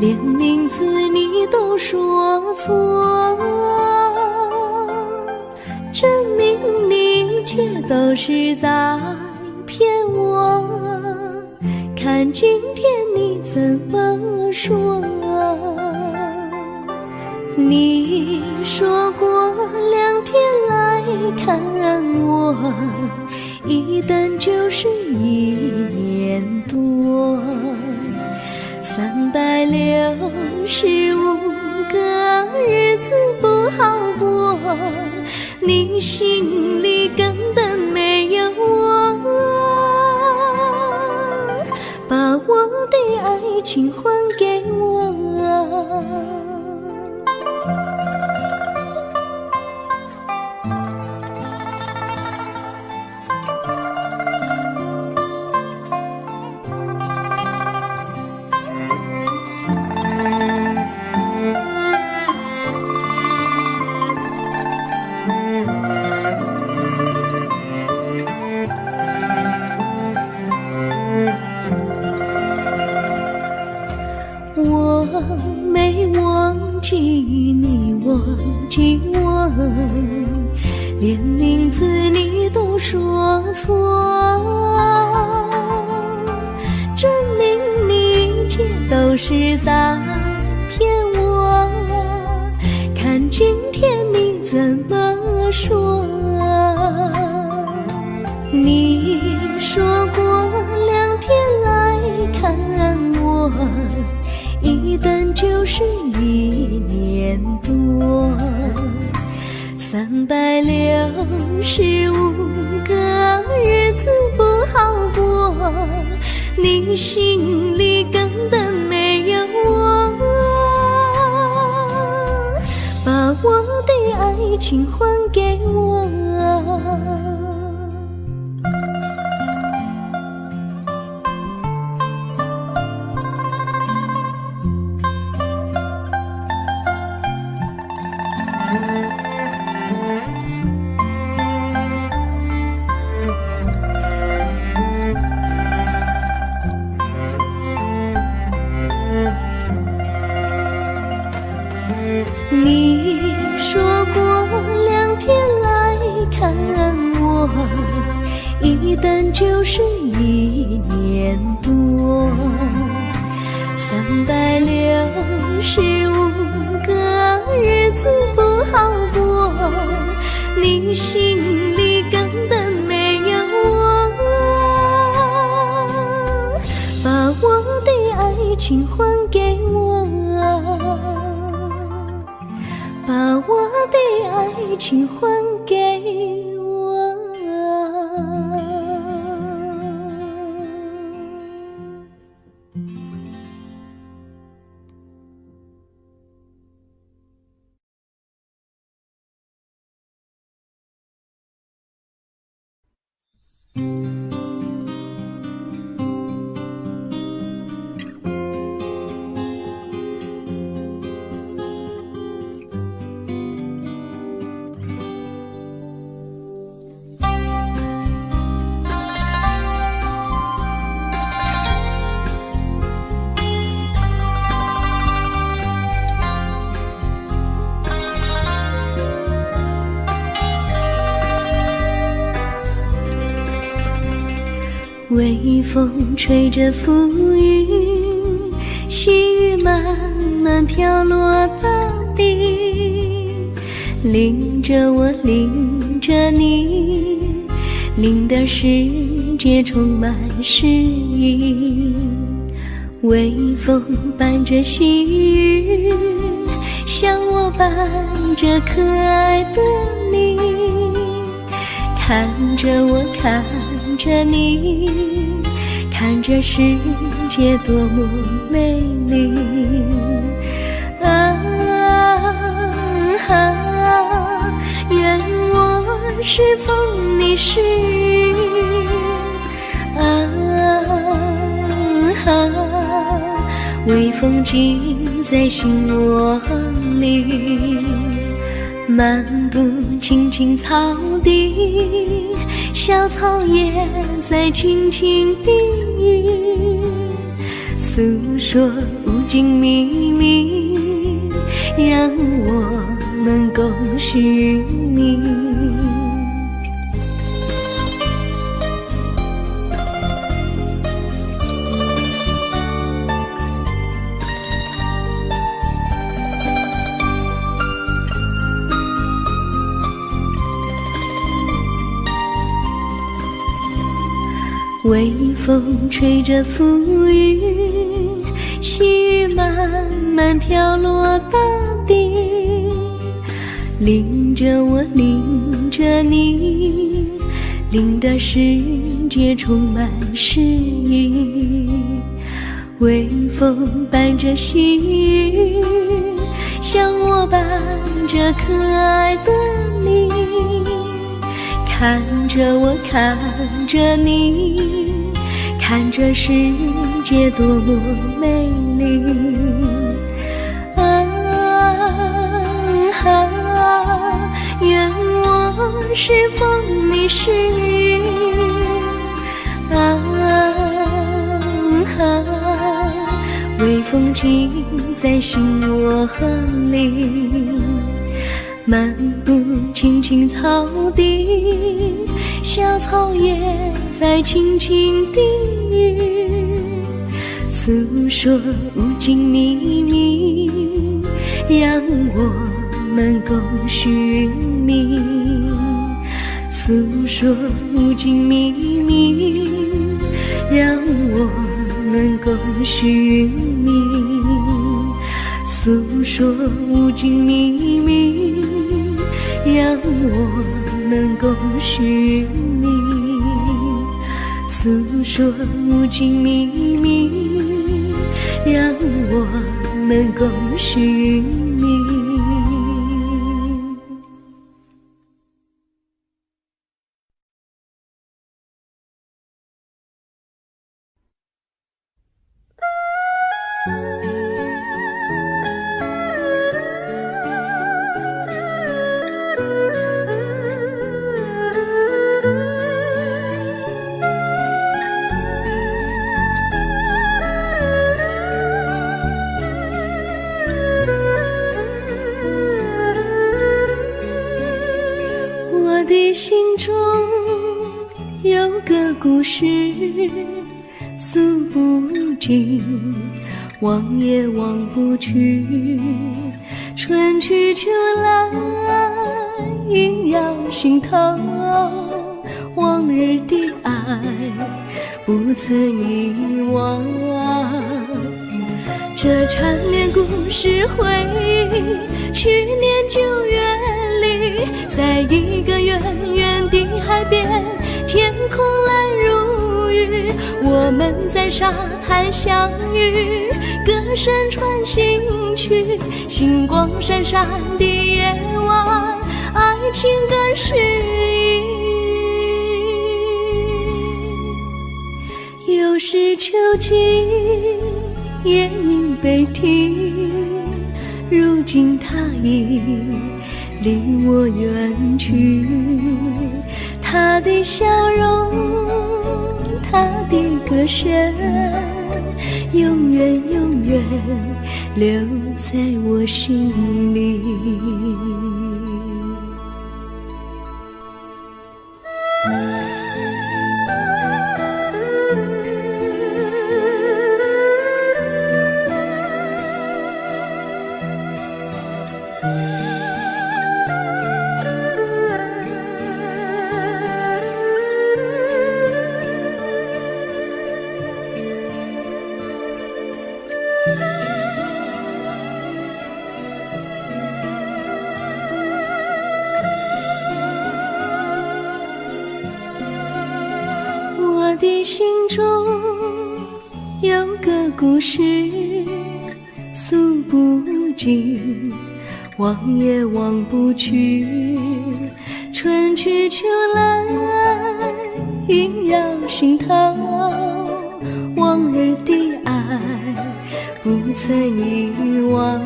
连名字你都说错，证明你却都是在骗我。看今天你怎么说？你说过2天来看我，一等就是1年多，365个日子不好过，你心里根本没有我，把我的爱情还给我。我没忘记你忘记我，连名字你都说错，证明你却都是在骗我。看今天你怎么说？你说过2天来看我，一等就是1年多，365个日子不好过，你心里根本没有我，把我的爱情还给我。你说过2天来看我，一等就是1年多，365个日子不好过，你心里根本没有我，把我的爱情还给我，把我的爱情还给我。微风吹着浮云，细雨慢慢飘落大地，淋着我，淋着你，淋的世界充满诗意。微风伴着细雨，像我伴着可爱的你，看着我，看着你，看着世界多么美丽啊啊！愿我是风，你是雨啊啊！微风记在心窝里，漫步青青草地，小草也在轻轻低语，诉说无尽秘密，让我们共许命。微风吹着浮云，细雨慢慢飘落大地，淋着我，淋着你，淋得世界充满诗意。微风伴着细雨，像我伴着可爱的你，看着我，看着你，看这世界多么美丽。愿我是风，你是雨。微风尽在心窝里，漫步青青草地，小草也在轻轻低语，诉说无尽秘密，让我们共许命。诉说无尽秘密，让我们共许命。诉说无尽秘密，让我们共许命。诉说无尽秘密，让我们共许命。我的心中有个故事，诉不尽，忘也忘不去。春去秋来，萦绕心头，往日的爱不曾遗忘。这缠绵故事回忆，去年9月里，在一个远远的海边，天空蓝如玉，我们在沙滩相遇，歌声传心曲，星光闪闪的夜晚，爱情更诗意。又是秋季，夜莺悲啼，如今他已离我远去，他的笑容，他的歌声，永远永远留在我心里。我的心中有个故事，诉不尽，忘也忘不去。春去秋来，萦绕心头，往日的爱不曾遗忘。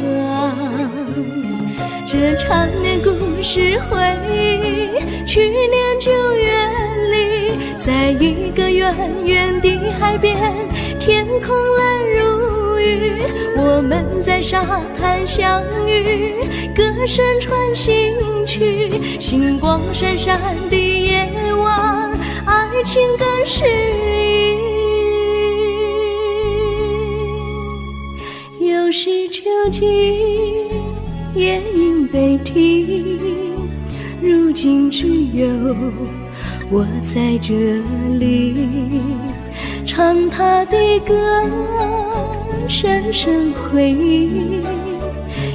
这缠绵故事回忆，去年9月里，在一个远远的海边，天空蓝如雨，我们在沙滩相遇，歌声传心曲，星光闪闪的夜晚，爱情更诗意。又是秋季，夜莺北啼，如今只有我在这里，唱他的歌，深深回忆，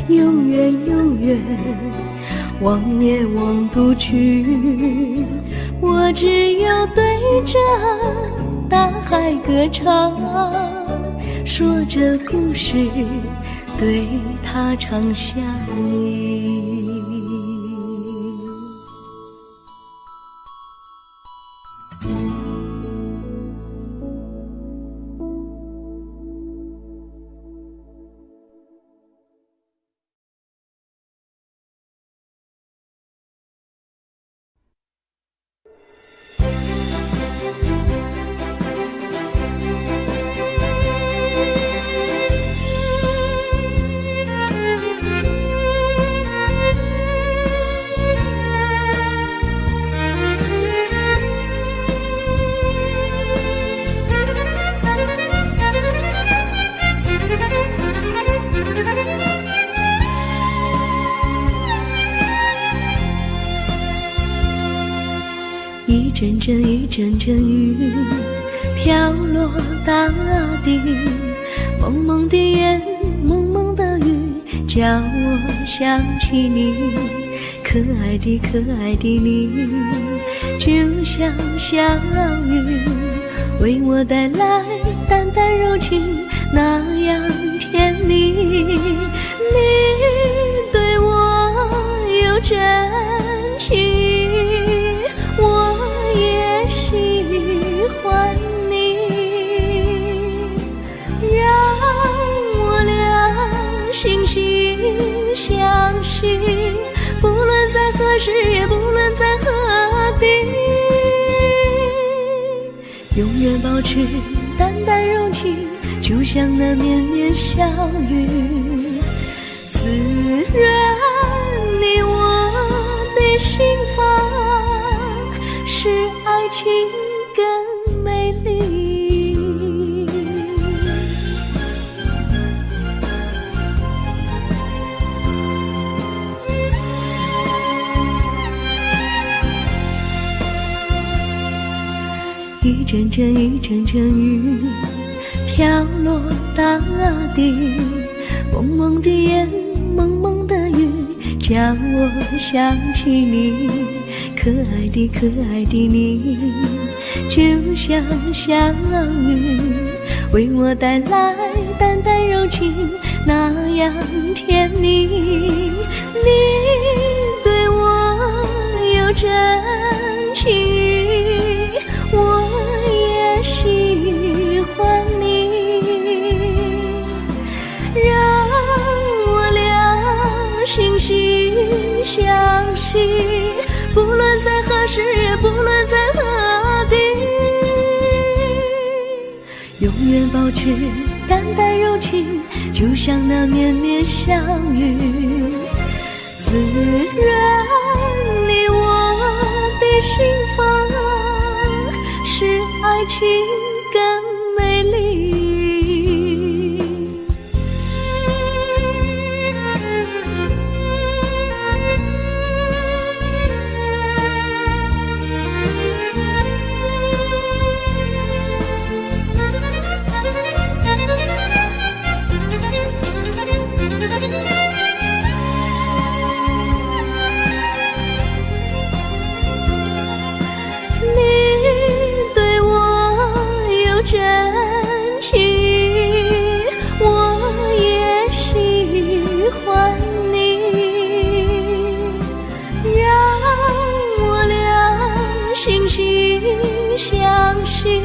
永远永远，望也望不去。我只有对着大海歌唱，说着故事，对他唱下你。一阵阵一阵阵雨飘落大地，蒙蒙的烟，蒙蒙的雨，叫我想起你，可爱的可爱的你，就像小雨，为我带来淡淡柔情，那样甜蜜。你对我有真情，我也喜欢你，让我俩惺惺相惜，不论在何时，也不论在何地，永远保持淡淡柔情，就像那绵绵小雨，滋润你我的心房，使爱情更美丽。一阵阵一阵阵雨飘落大地，蒙蒙的烟，蒙蒙的雨，叫我想起你，可爱的可爱的你，就像小雨，为我带来淡淡柔情，那样甜蜜。你对我有真情，我也喜欢你，让我俩惺惺相惜，不论在何时，也不论在何地，永远保持淡淡柔情，就像那绵绵小雨，滋润你我的心房，使爱情更美丽。真情，我也喜欢你，让我俩惺惺相惜，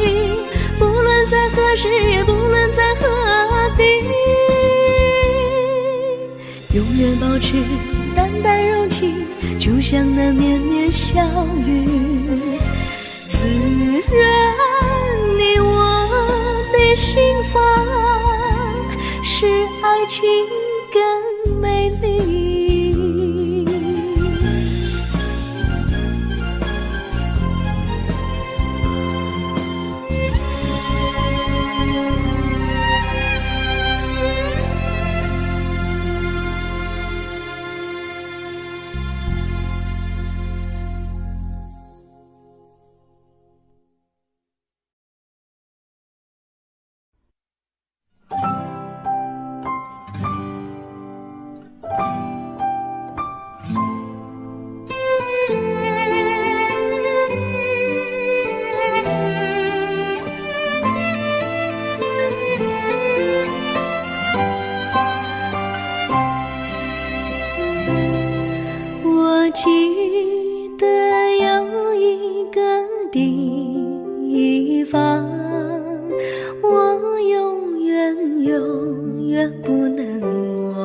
不论在何时，也不论在何地，永远保持淡淡柔情，就像那绵绵小雨，滋润你我的别心房，使爱情更美丽。我记得有一个地方，我永远不能忘。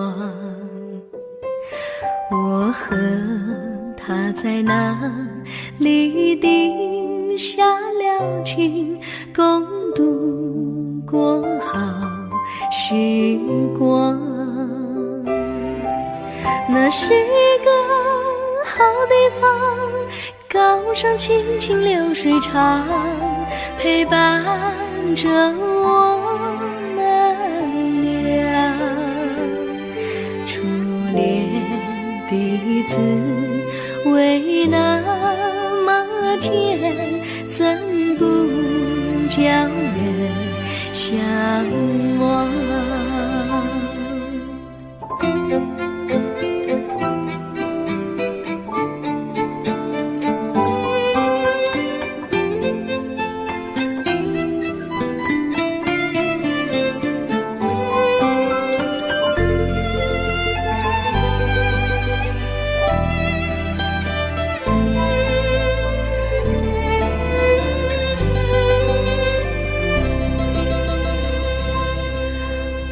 我和他在那里定下了情，共度过好时光。那是一个好地方，高山青青流水长，陪伴着我们俩。初恋的滋味那么甜，怎不叫人向往？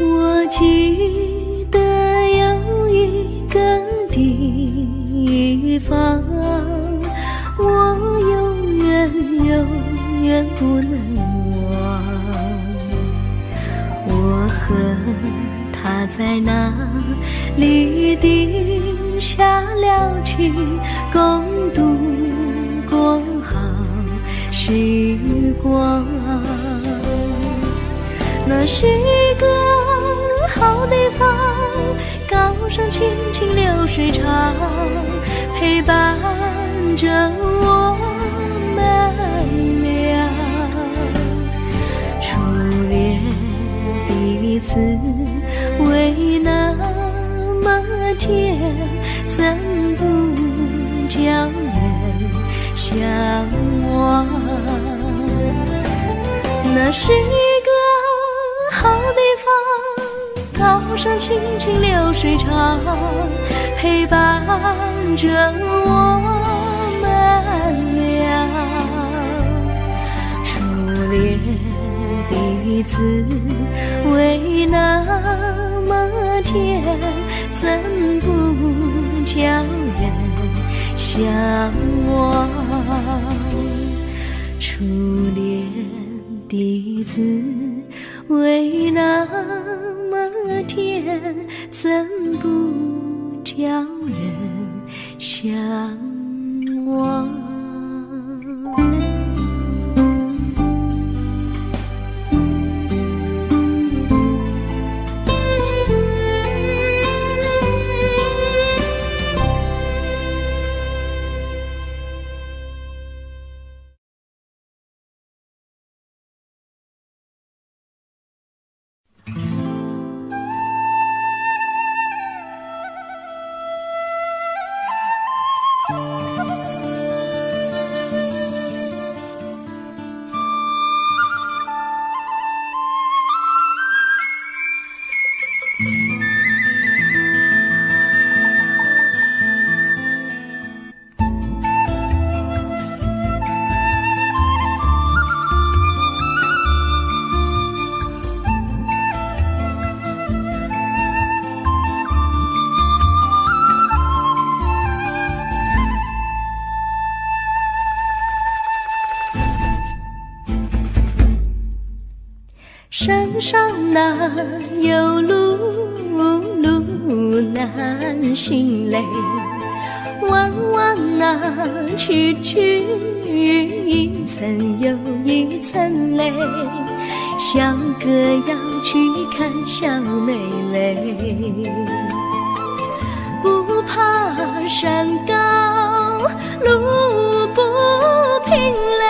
我记得有一个地方，我永远不能忘。我和他在那里定下了情，共度过好时光。那是一个好地方，高山青青流水长，陪伴着我们俩。初恋的滋味那么甜，怎不叫人向往？那是一个好地方，高山青青流水长，陪伴着我们俩。初恋的滋味那么甜，怎不叫人向往？初恋的滋味那么甜，怎不叫人向往？上哪有路，路难行嘞。弯弯哪曲曲，一层又一层嘞。小哥要去看小妹嘞，不怕山高路不平嘞。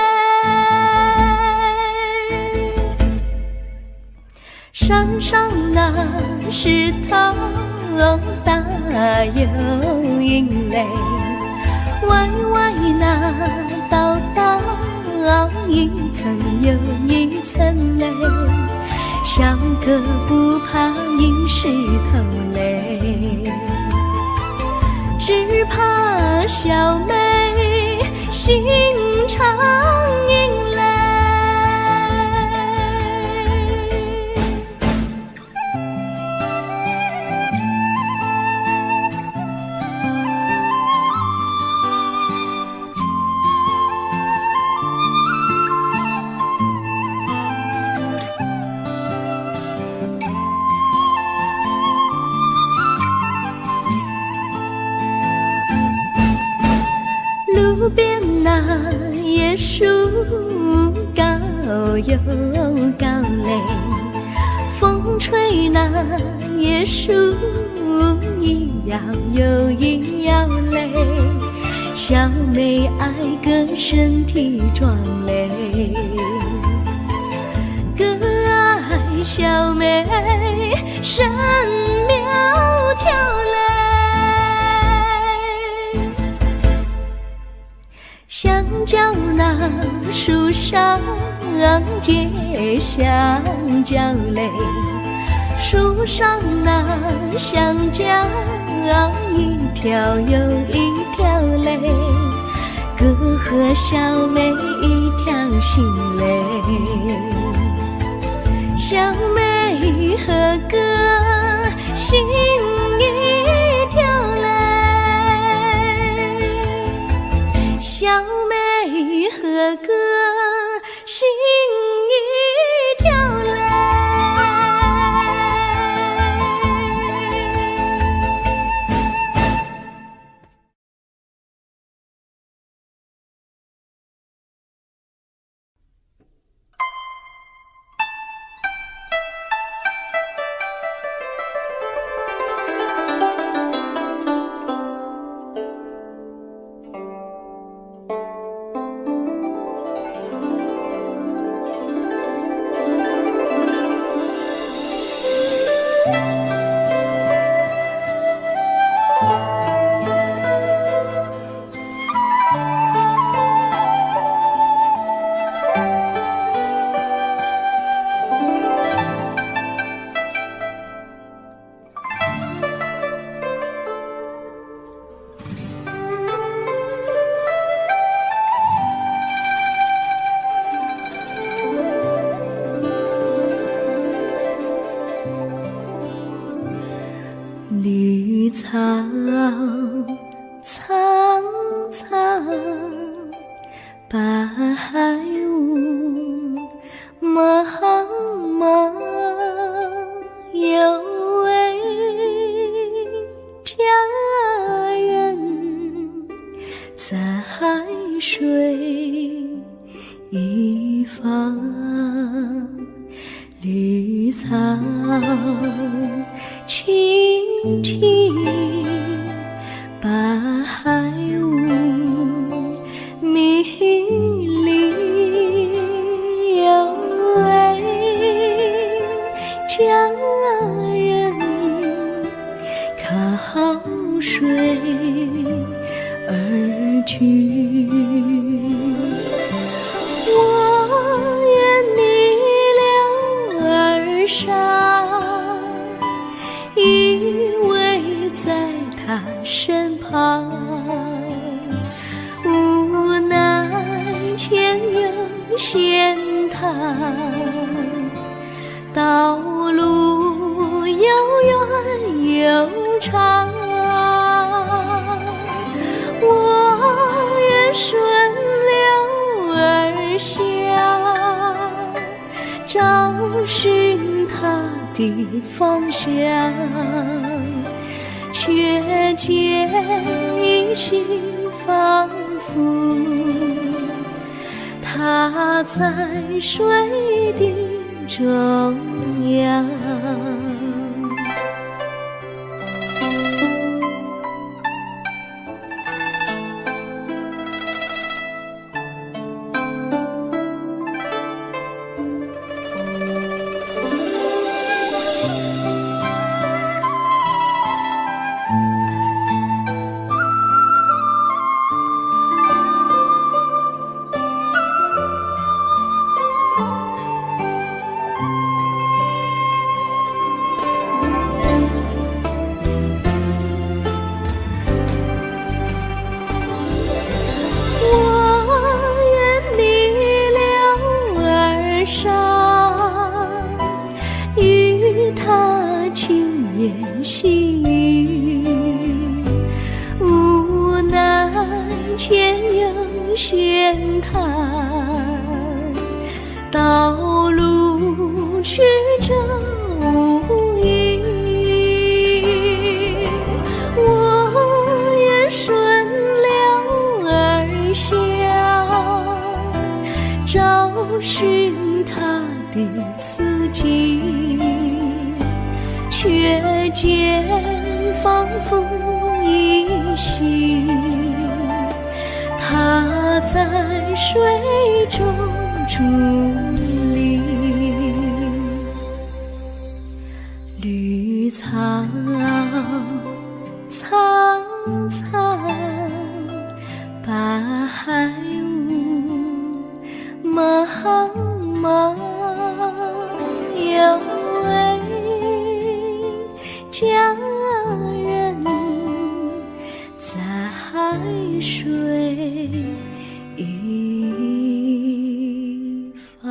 山上那石头大又硬嘞，歪歪那道道一层又一层嘞。小哥不怕硬石头嘞，只怕小妹心肠硬嘞。路边那椰树高又高嘞，风吹那椰树一摇又一摇嘞。小妹爱个身体壮嘞，哥爱小妹身苗条嘞。香蕉那树上结香蕉嘞，树上那香蕉一条又一条嘞，哥和小妹一条心嘞。小妹和哥心一条嘞，小妹和哥心一条嘞。绿草苍苍，白雾茫茫，有位佳人在水一方，绿草青青，白雾迷离，有位佳人靠水而居。我愿你留儿上，依偎在他身旁，无奈前有险滩，道路又远又长。我愿顺流而下，找寻他的方向，却见一心仿佛他在水的中央。细雨无奈前有险滩，道路曲折无依，我愿顺流而下，找寻他的足迹，却见仿佛依稀，他在水中伫立。绿草苍苍，白雾茫茫，有位佳人在水一方。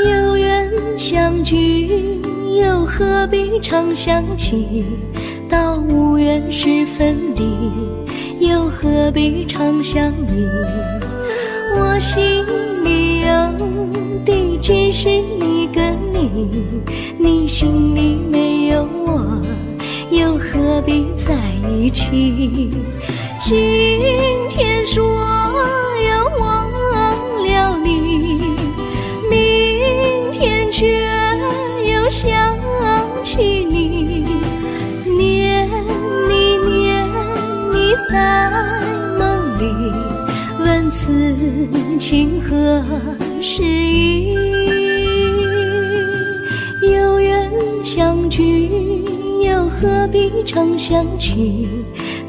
有缘相聚，又何必常想起？到无缘时分离，又何必常想你？我心里有的只是一个你，你心里没有我，又何必在一起？今天说要忘了你，明天却又想起你，念你念你在梦里，问此情何时已？有缘相聚，又何必常想起？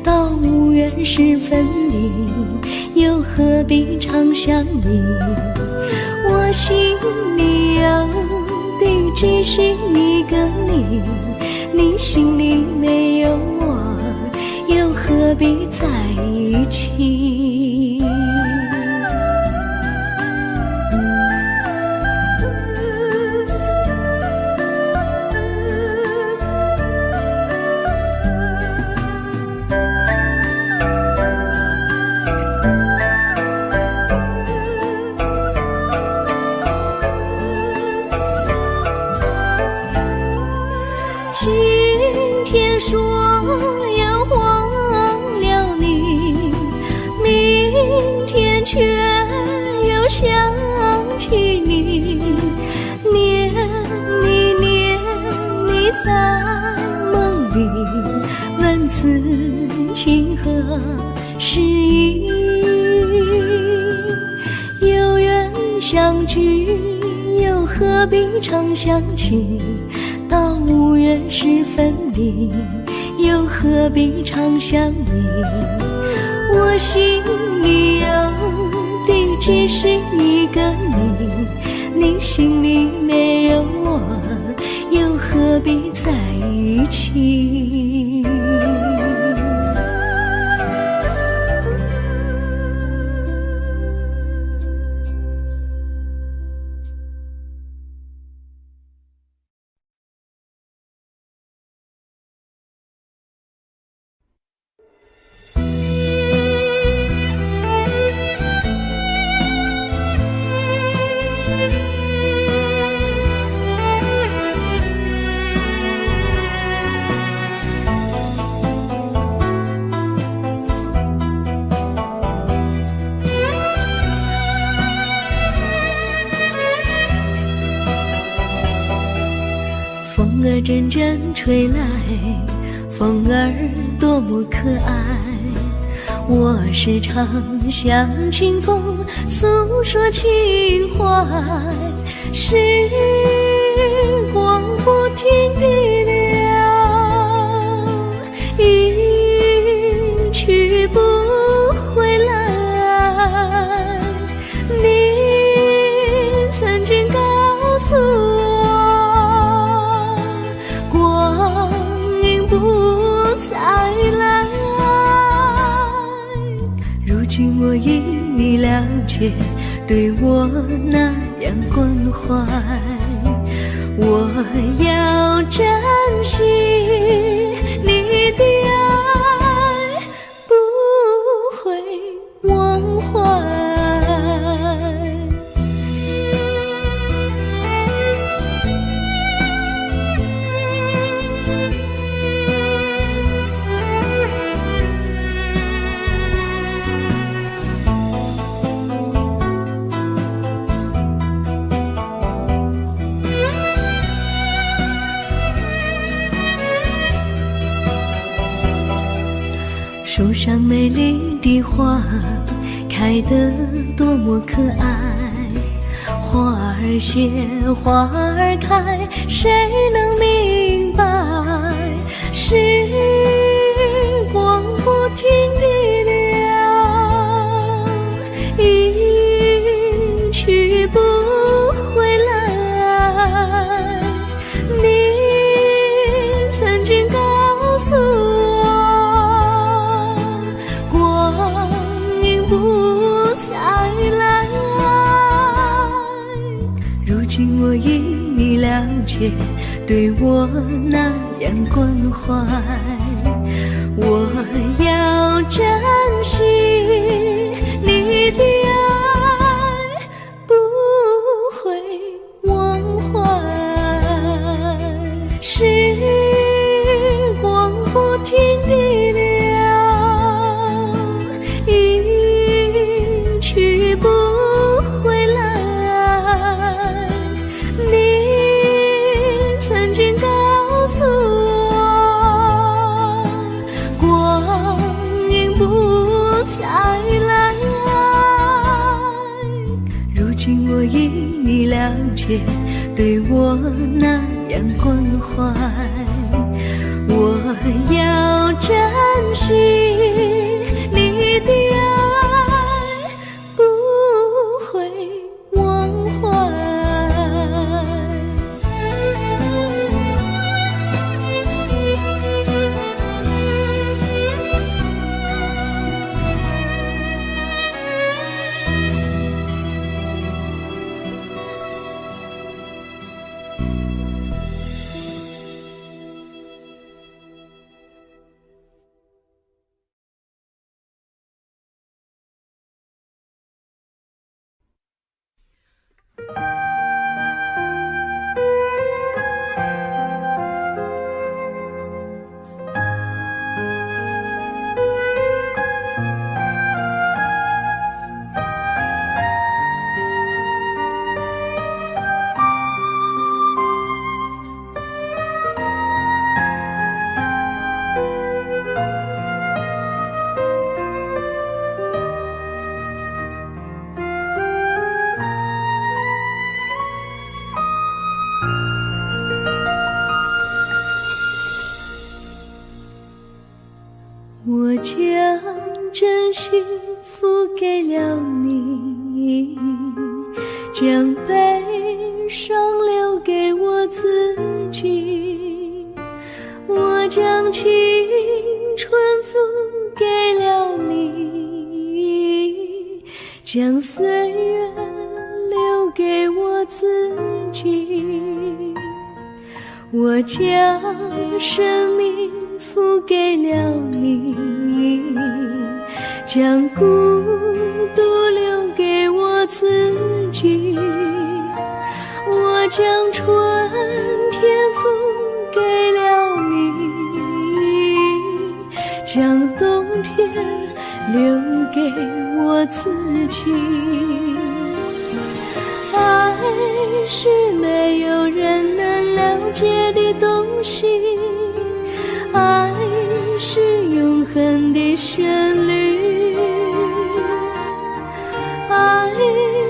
到无缘时分离，又何必常想你？我心里有的只是一个你，你心里没有我，又何必在一起？今天说要忘了你，明天却又想起你，念你念你在梦里，问此情何时已？有缘相聚，又何必常想起？到无缘时分离，又何必常想你？我心里有的只是一个你，你心里没有我，又何必在一起？风儿阵阵吹来，风儿多么可爱。我时常向清风诉说情怀，时光不停地流，一去不回来。你曾经告诉我，光阴不再来。如今我已了解，对我那样关怀，我要珍惜你的爱，不会忘怀。树上美丽的花开得多么可爱，花儿谢，花儿开，谁能明白？时光不停地流，一去不回来。你曾经告诉我，不再来。如今我已了解，对我那样关怀，我要珍惜你的爱，不会忘怀。时光不停地流，去不回来。你曾经告诉我，光阴不再来。如今我已了解，对我那样关怀，我要珍惜你的爱，不会忘怀。我将真心付给了你，将悲伤留给我自己，我将青春付给了你，将岁月留给我自己，我将生命付给了你，将孤独留给我自己，我将春天付给了你，将冬天留给我自己。爱是没有人能了解的东西，爱是永恒的旋律，爱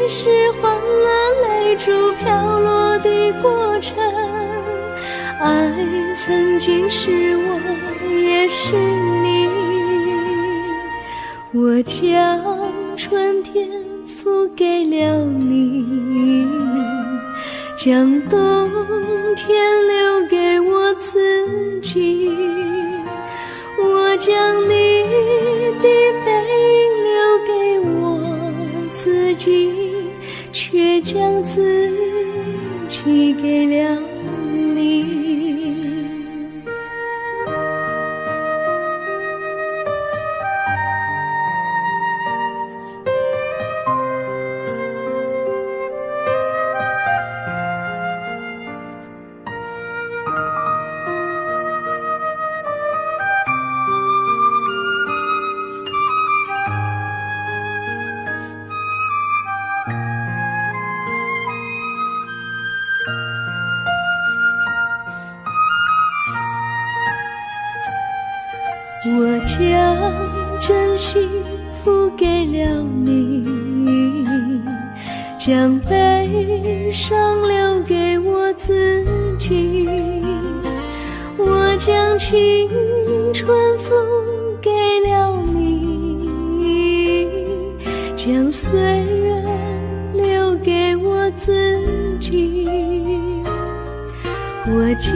是换了泪珠飘落的过程，爱曾经是我也是你，我将春天付给了你，将冬天留给我自己，我将你的背影留给我自己，却将自己给了你。我将真心付给了你，将悲伤留给我自己，我将青春付给了你，将岁月留给我自己，我将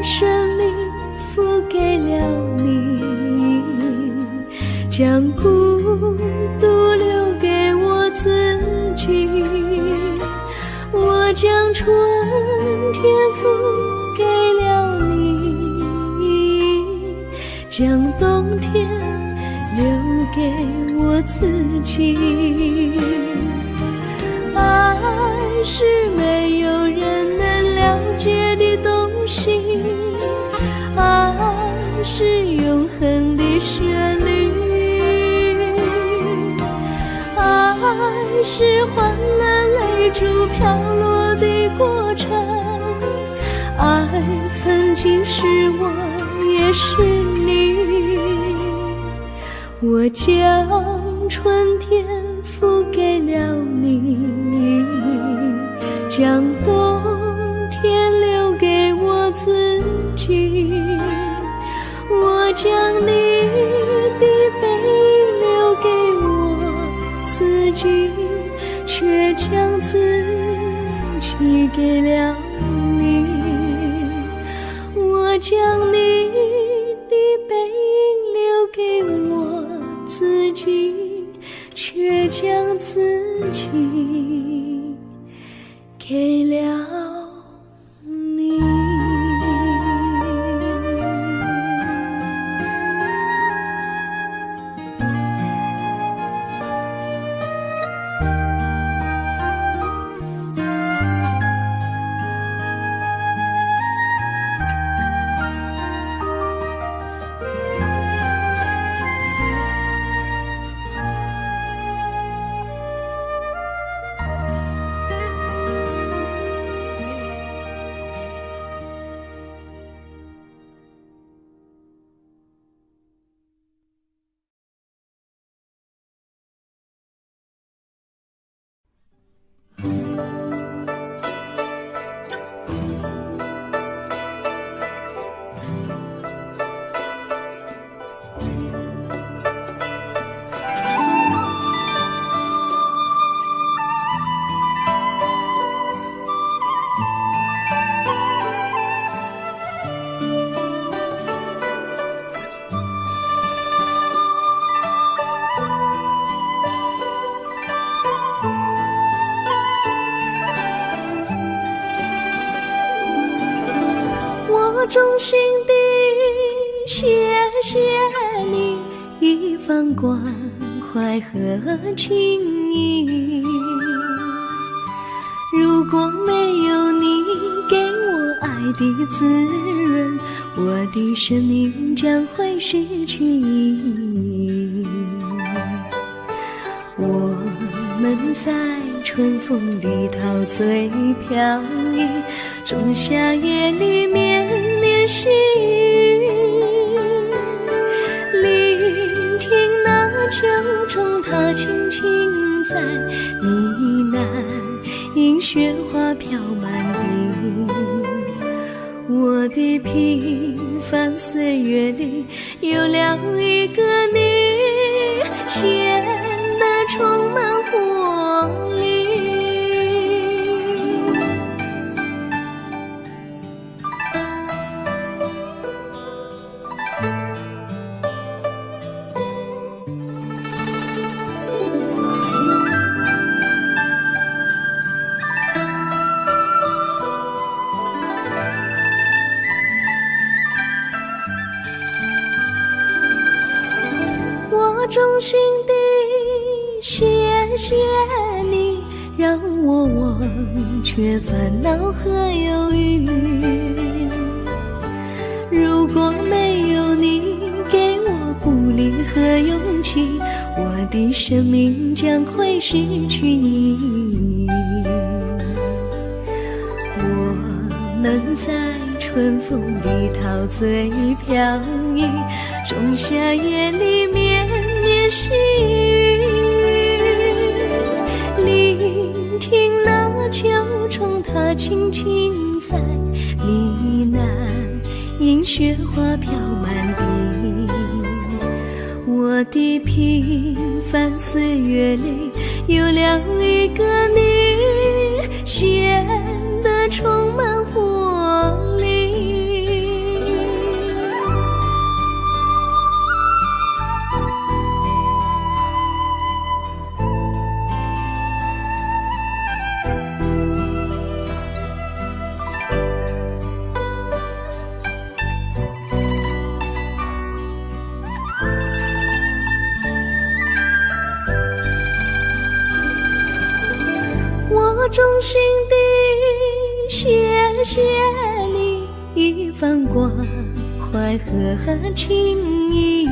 生命付给了你，将孤独留给我自己，我将春天付给了你，将冬天留给我自己。爱是没有人能了解的东西，爱是永恒的旋律，爱是换了泪珠飘落的过程，爱曾经是我也是你，我将春天付给了你，将冬天留给我自己，我将你的背影留给我自己，却将自己给了你，我将你的背影留给我自己，却将自己给了你。谢谢你一番关怀和情谊。如果没有你给我爱的滋润，我的生命将会失去意义。我们在春风里陶醉飘逸，仲夏夜里绵绵细雨，聆听那秋虫它轻轻在呢喃，映雪花飘满地。我的平凡岁月里有了一个你，显得充满活力。我衷心地谢谢你，让我忘却烦恼和忧郁。如果没有你给我鼓励和勇气，我的生命将会失去意义。我们在春风里陶醉飘逸，仲夏夜里绵绵细雨，聆听那秋虫它轻轻在呢喃，映雪花飘满地。我的平凡岁月里有了一个你，显得充满活力。我衷心地谢谢你一番关怀和情谊。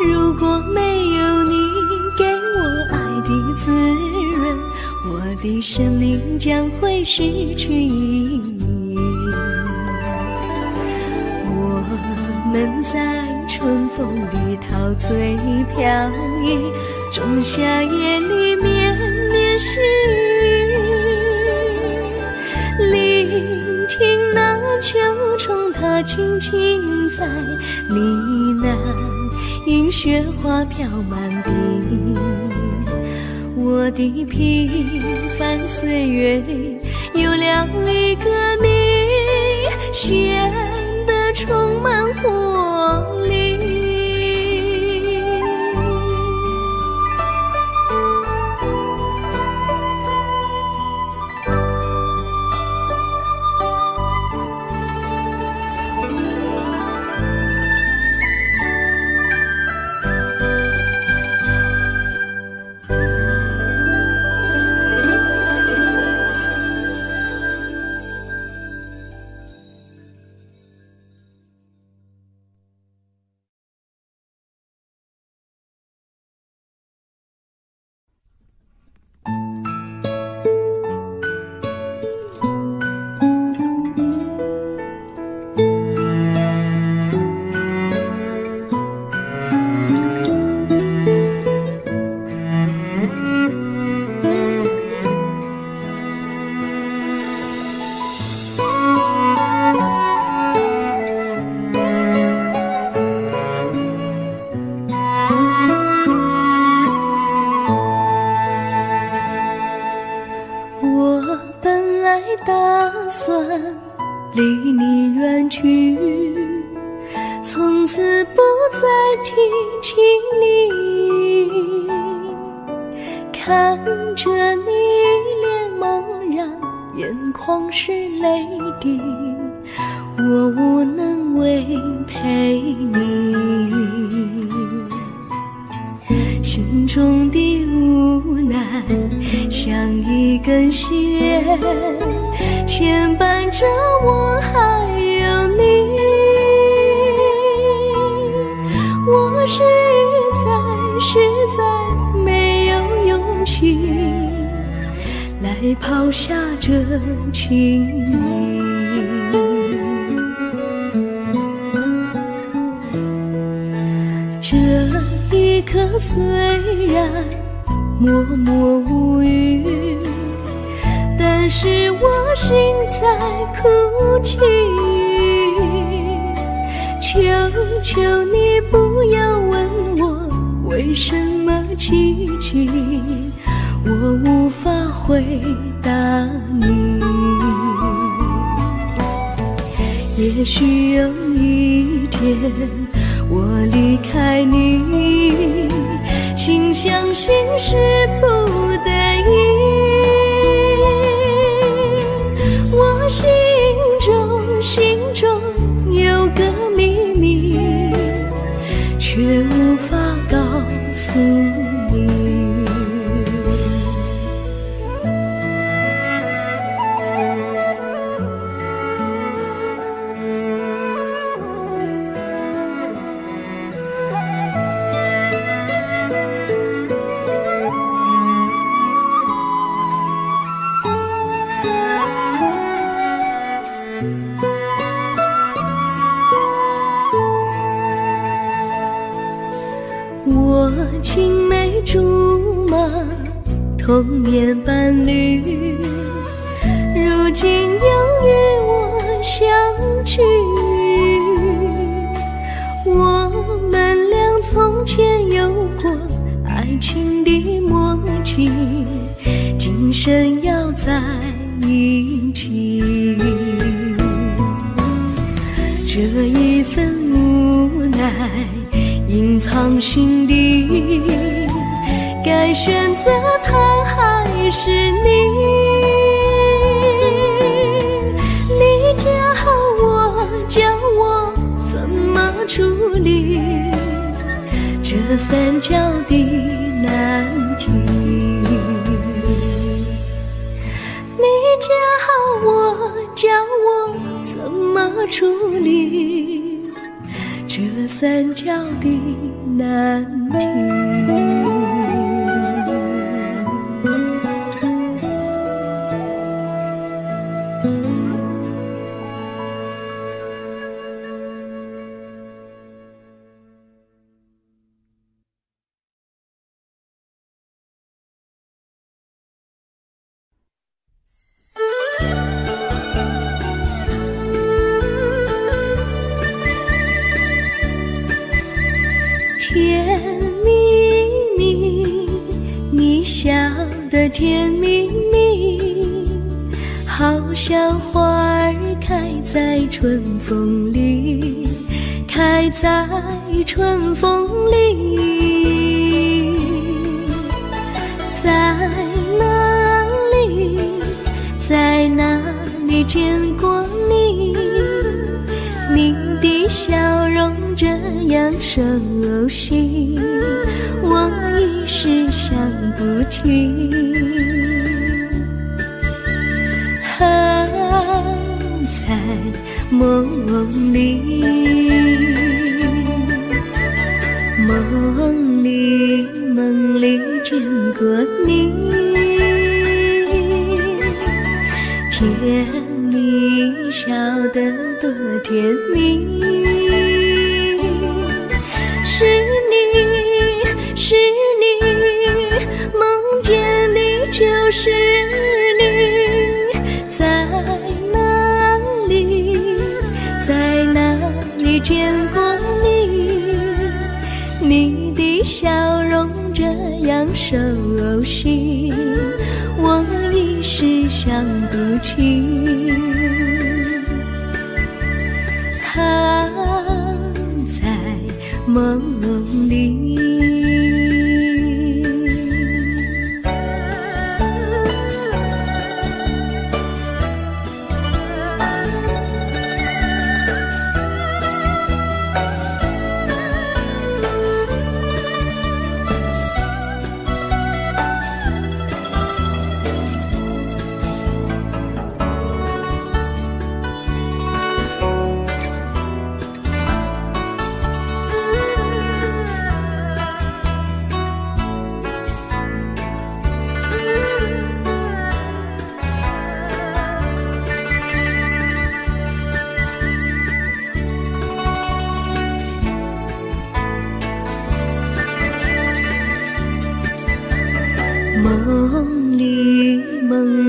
如果没有你给我爱的滋润，我的生命将会失去意义。我们在春风里陶醉飘逸，仲夏夜里绵绵细雨，聆听那秋虫它轻轻在呢喃，映雪花飘满地。我的平凡岁月里有了一个你，显得充满活力。离你远去，从此不再提起你。看着你脸茫然，眼眶是泪滴，我无能为陪你，心中的无奈像一根线牵绊着我还有你。我实在没有勇气来抛下这情谊。这一刻虽然默默无语，但是我心在哭泣。求求你不要问我为什么寂静，我无法回答你。也许有一天我离开你，心相信是不得已。我心中有个秘密，却无法告诉你。我青梅竹马，童年伴侣，如今又与我相聚。我们俩从前有过爱情的默契，今生要在一起。这一份无奈隐藏心底，该选择他还是你？你教我怎么处理这三角的难题？你教我怎么处理这三角的难题？甜蜜蜜，你笑得甜蜜蜜，好像花儿开在春风里，开在春风里。在哪里，在哪里见过你？你的笑容这样熟悉，我一时想不起。还在梦里，梦里见过你，甜蜜笑得多甜蜜。是你，梦见你就是你，在哪里，在哪里见过你？你的笑容这样熟悉，我一时想不起。还在梦里。梦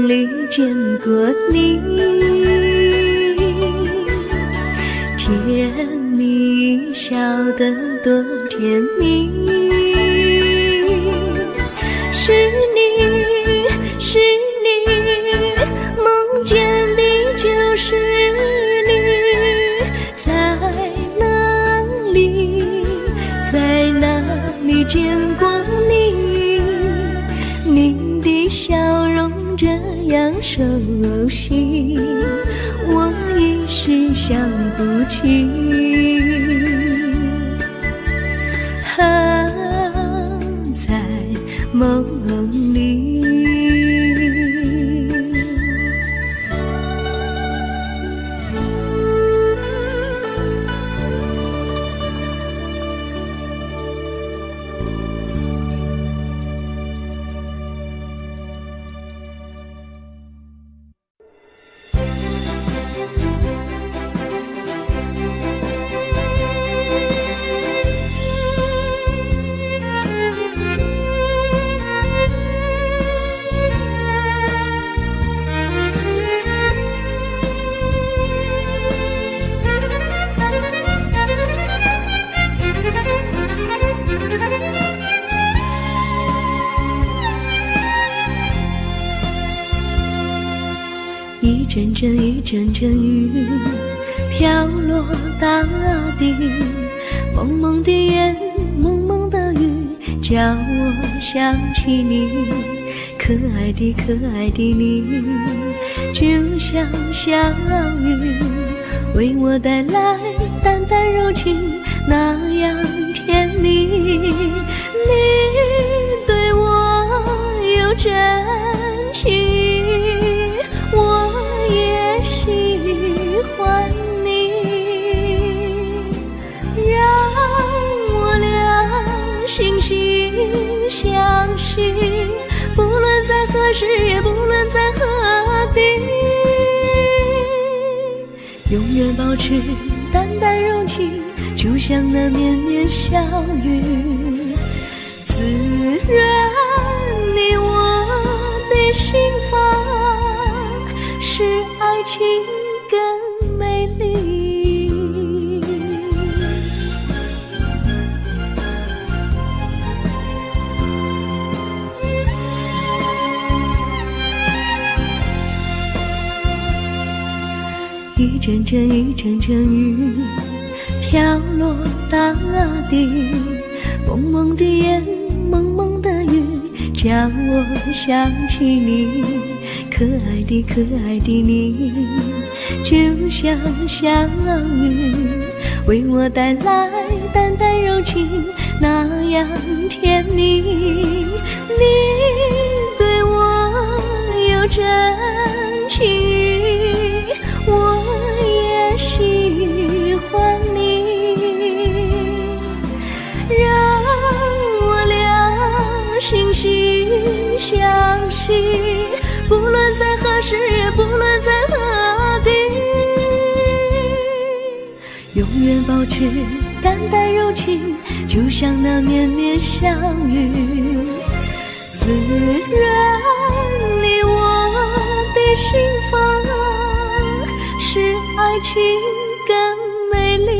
里见过你，甜蜜笑得多甜蜜，是你，是你，梦见的就是你，在哪里，在哪里见过你？你的笑容这样熟悉，我一时想不起。在梦里。一阵阵一阵阵雨飘落大地，蒙蒙的烟，蒙蒙的雨，叫我想起你，可爱的可爱的你，就像小雨，为我带来淡淡柔情，那样甜蜜。你对我有真情，我也喜欢你，让我俩惺惺相惜，不论在何时，也不论在何地，永远保持淡淡柔情，就像那绵绵小雨，滋润你我的心房，使爱情更美丽。一阵阵一阵阵雨飘落大地，蒙蒙的烟，蒙蒙的雨，叫我想起你，可爱的可爱的你，就像小雨，为我带来淡淡柔情，那样甜蜜。你对我有真情，我也喜欢你，让我俩惺惺相惜，不论在何时，也不论在何地，永远保持淡淡柔情，就像那绵绵小雨，滋润你我的心房，使爱情更美丽。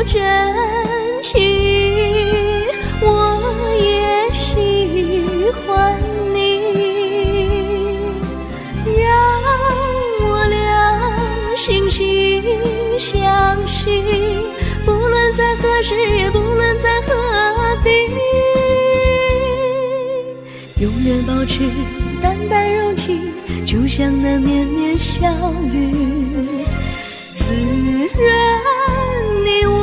真情，我也喜欢你，让我俩惺惺相惜，不论在何时，也不论在何地，永远保持淡淡柔情，就像那绵绵小雨，滋润你我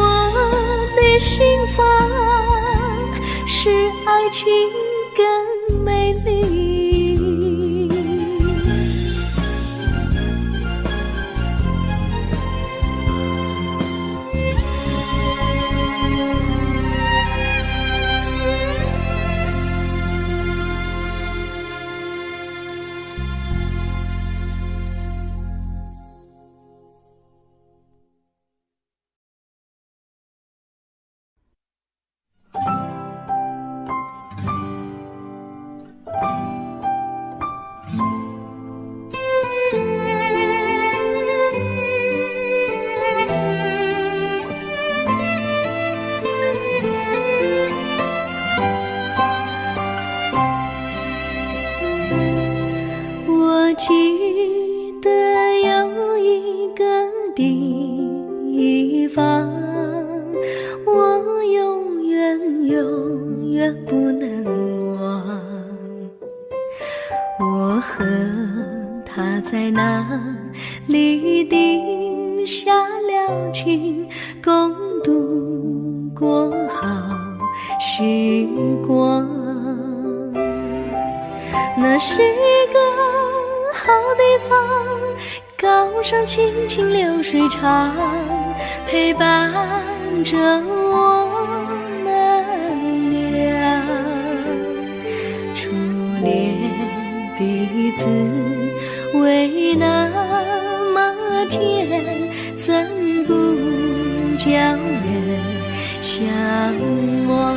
的心房，使爱情更美丽。我永远永远不能忘。我和他在那里定下了情，共度过好时光。那是一个好地方，高山青青流水长，陪伴着我们俩。初恋的滋味那么甜，怎不叫人向往？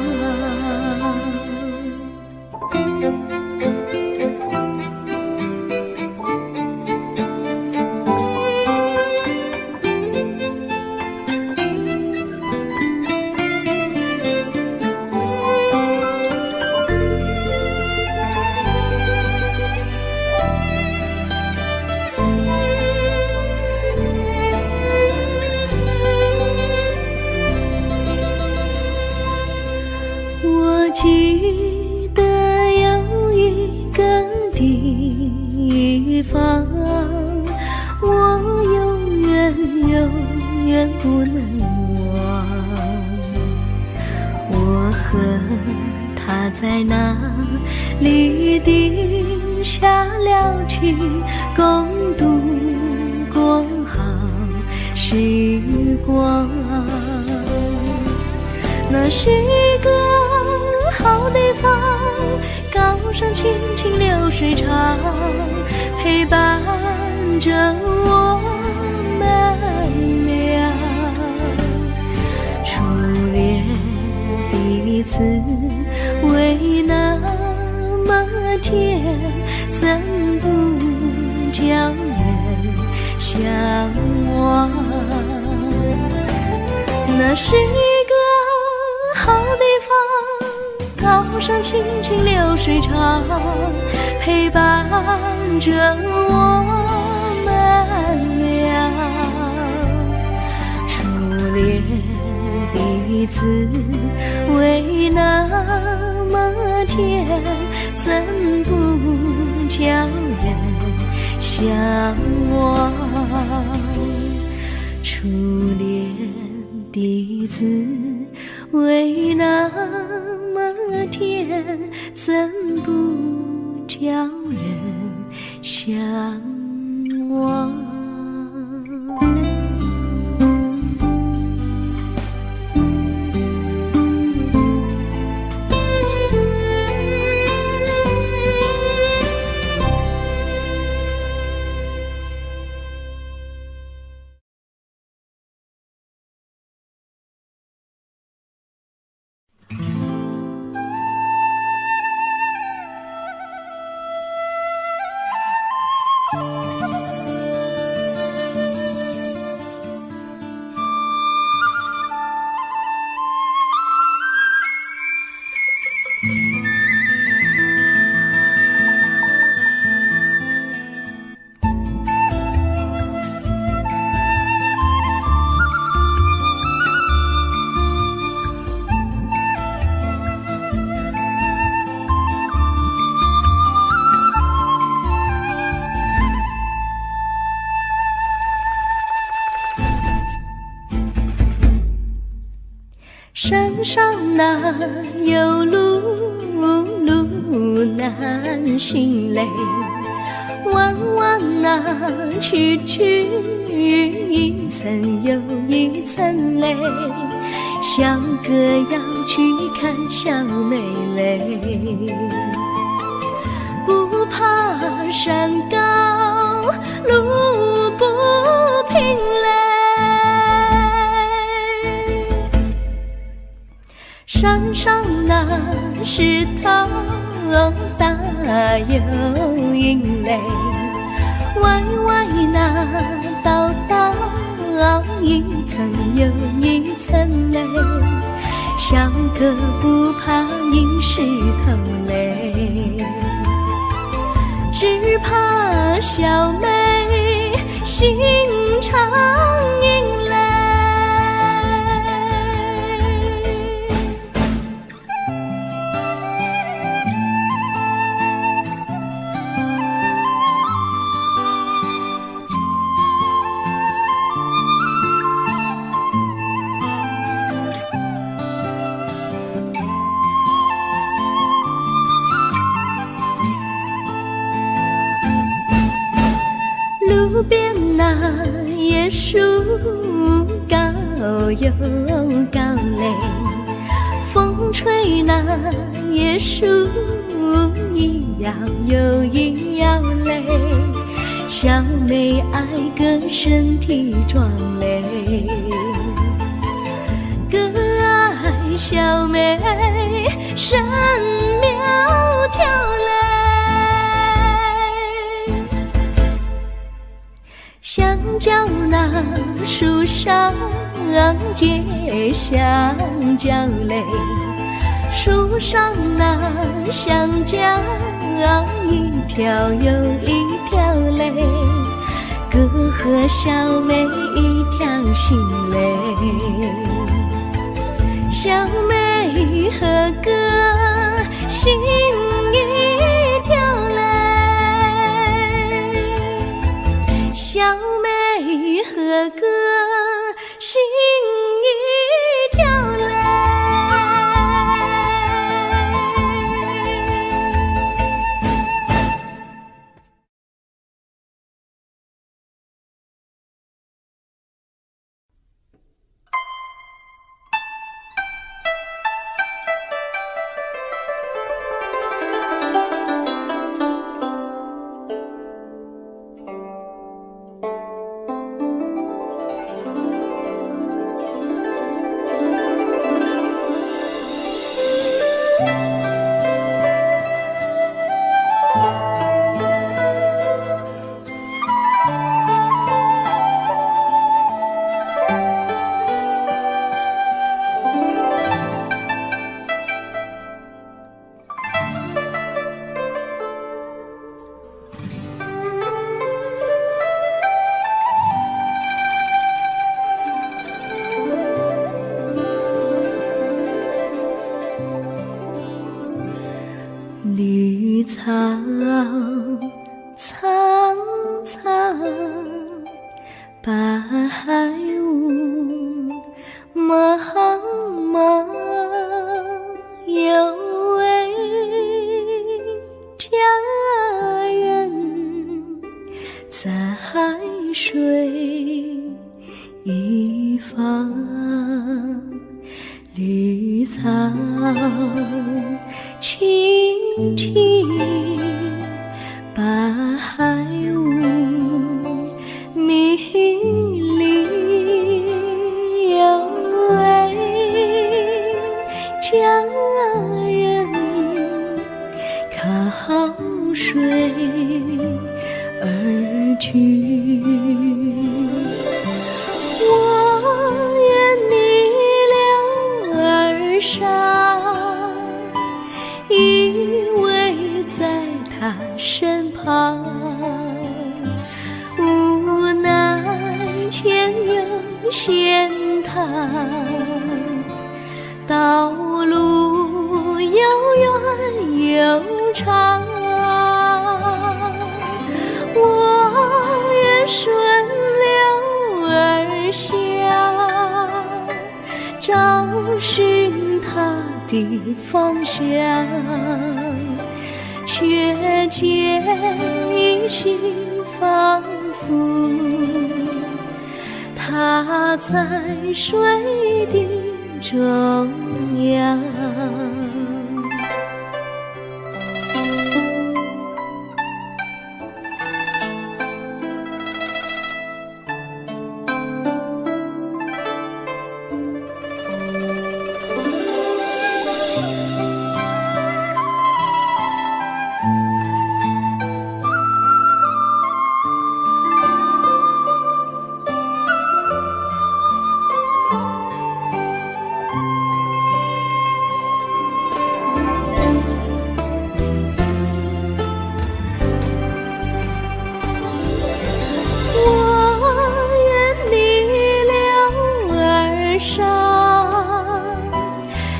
我记得有一个地方，我永远永远不能忘。我和他在那里定下了情，共度过好时光。那是一个好地方，高山青青流水长，陪伴着我们俩。初恋的滋味那么甜，怎不叫人向往？那是一个好地方，高山青青流水长，陪伴着我们俩。初恋的滋味那么甜，怎不叫人向往？初恋的滋味那么甜，怎不叫人向往？山上哪有路，路难行嘞，弯弯哪曲曲，一层又一层嘞，小哥要去看小妹嘞，不怕山高路不平嘞，山上那石头大又硬嘞，歪歪那道道一层又一层嘞，小哥不怕硬石头嘞，只怕小妹心肠硬嘞。边那椰树高又高嘞，风吹那椰树一摇又一摇嘞，小妹爱个身体壮嘞，个爱小妹身苗条嘞，香蕉那树上结香蕉嘞，树上那香蕉一条又一条嘞，哥和小妹一条心嘞，小妹和哥心一条嘞，小妹和哥心一条嘞。绿草苍苍，白雾茫茫，有位佳人在水一方，绿草青青，白雾迷离，有位佳人靠水而居，我愿你留儿伤，依偎在他身旁，无奈前有险滩，道路又远又长，我愿顺流而下，找寻他的方向，却见一心仿佛他在水的中央。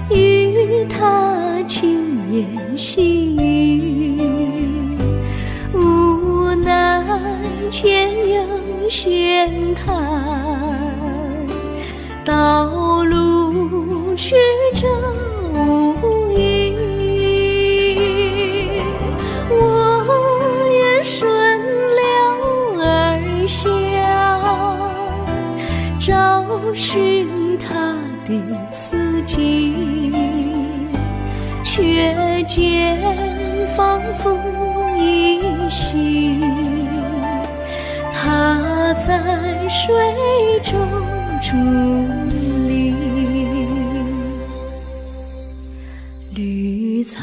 与他轻言细语，无奈前有险滩，道路曲折无依，我愿顺流而下，间仿佛依稀，他在水中伫立。绿草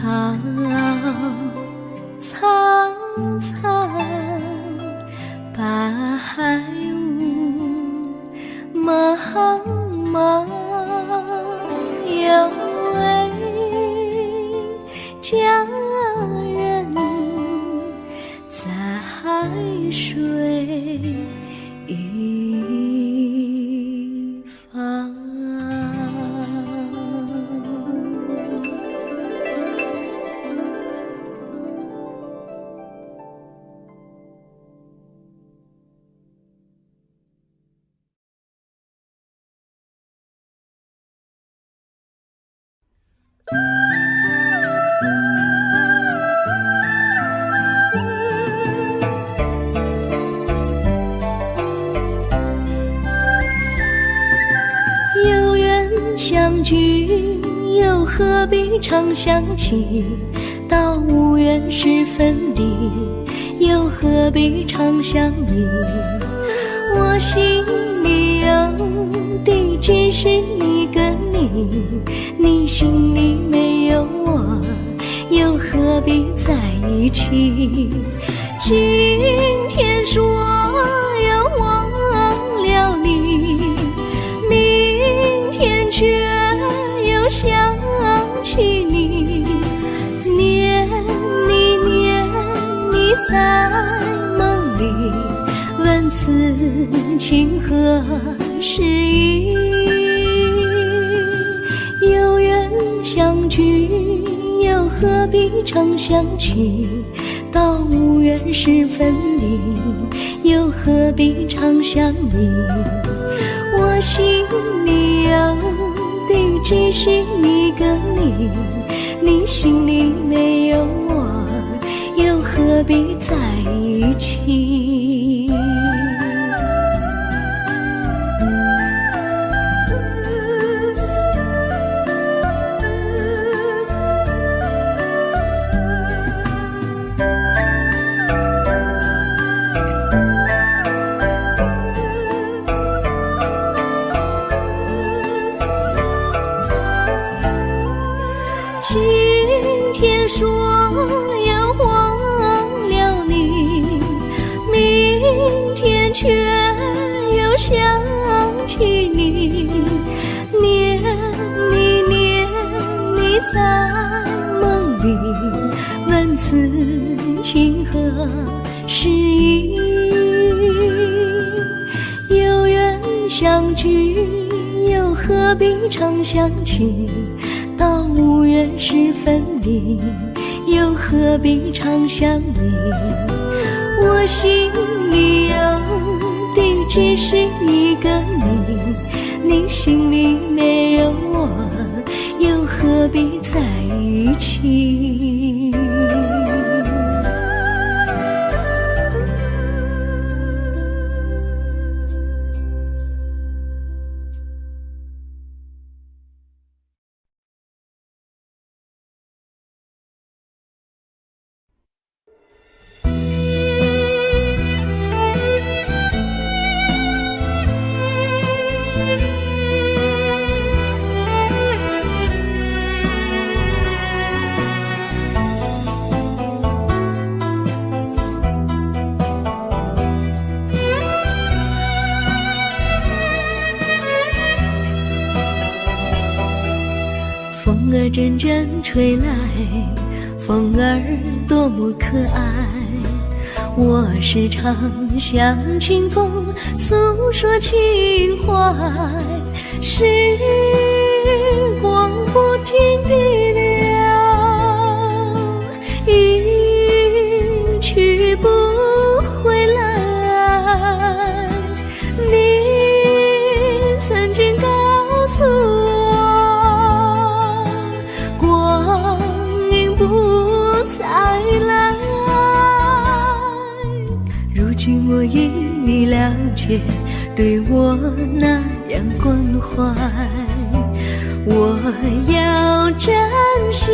苍苍，白雾茫茫，有位佳人在海水一方。有缘相聚，又何必常想起？到无缘时分离，又何必常想你？我心里有的只是一个你，你心里没有我，又何必在一起？今天说要忘了你，明天却又想起你，念你念你在梦里，问此情何时已？有缘相聚，又何必常想起？到无缘时分离，又何必常想你？我心里有的只是一个你，你心里没有我，又何必在一起？今天说要忘了你，明天却又想起你，念你念你在梦里，问此情何时已？有缘相聚，又何必常想起？到无缘时分离，又何必常想你？我心里有的只是一个你，你心里没有我，又何必在一起？风儿阵阵吹来，风儿多么可爱。我时常向清风诉说情怀，时光不停地流，一去不回来。你曾经告诉我，光阴不再来。如今我已了解，对我那样关怀，我要珍惜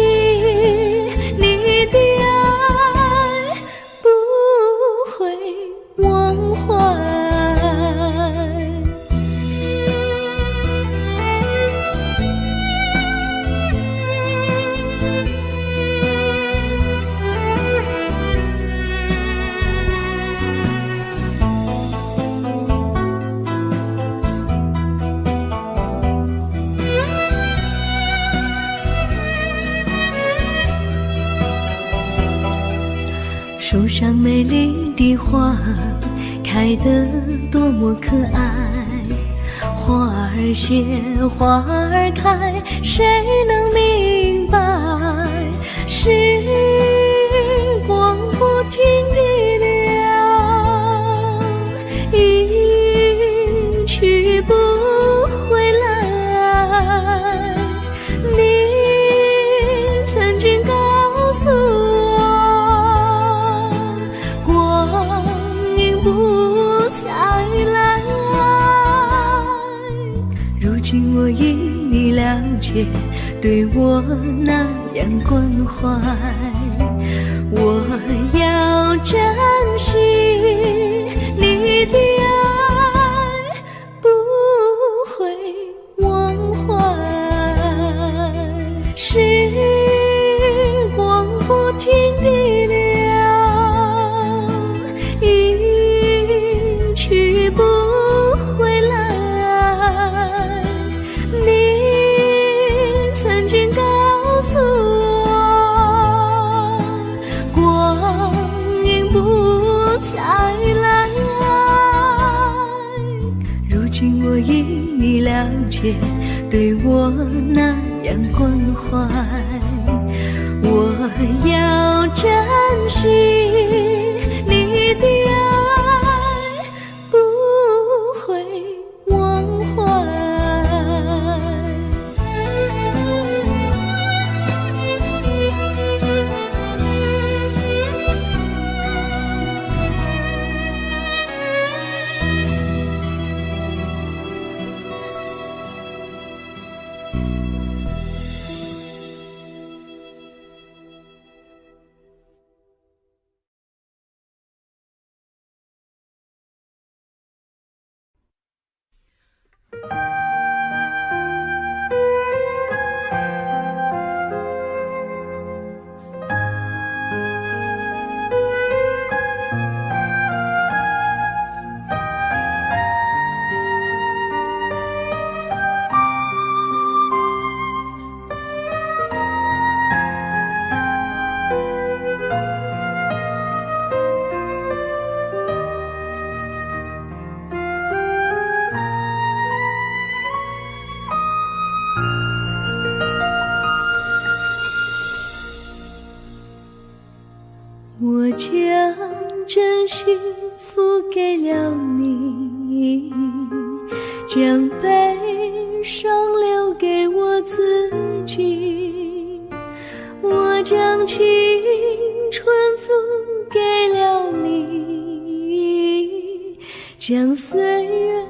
树上美丽的花开得多么可爱，花儿谢，花儿开，谁能明白？时光不停地流，一去不回来。你曾经告诉我，光阴不再来。如今我已了解，对我那样关怀，我要珍惜你的爱，不会忘怀。时光不停地流，一去不回来。你曾经告诉我，光阴不再来。如今我已了解，对我那样关怀，我要珍惜你的爱，不会忘怀。我将真心付给了你，将悲伤留给我自己。我将青春付给了你，将岁月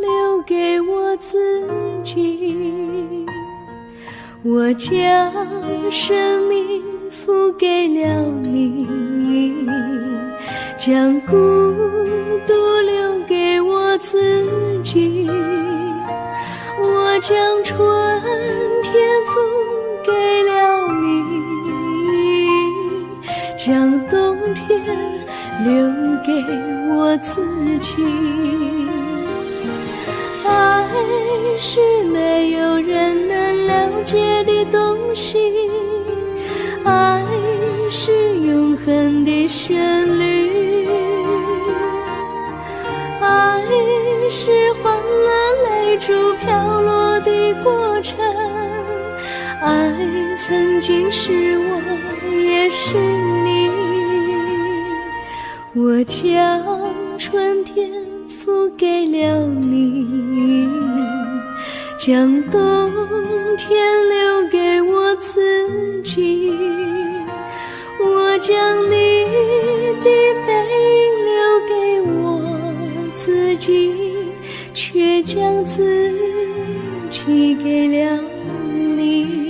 留给我自己。我将生命付给了你，将孤独留给我自己。我将春天付给了你，将冬天留给我自己。爱是没有人能了解的东西，爱是永恒的旋律，爱是换了泪珠飘落的过程，爱曾经是我也是你。我将春天付给了你，将冬天留给我自己。我将你的背影留给我自己，却将自己给了你。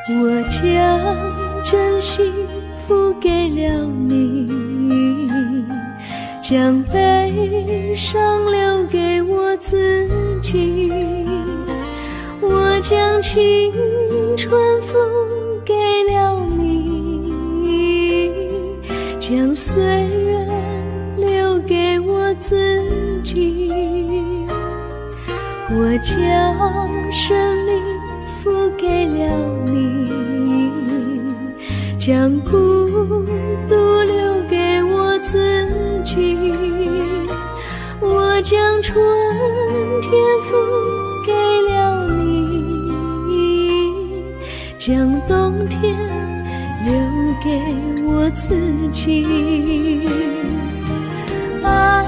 我将真心付给了你，将悲伤留给我自己。我将青春付给了你，将岁月留给我自己。我将生命付给了你，将孤独留给我自己。我将春天付给了你，将冬天留给我自己。爱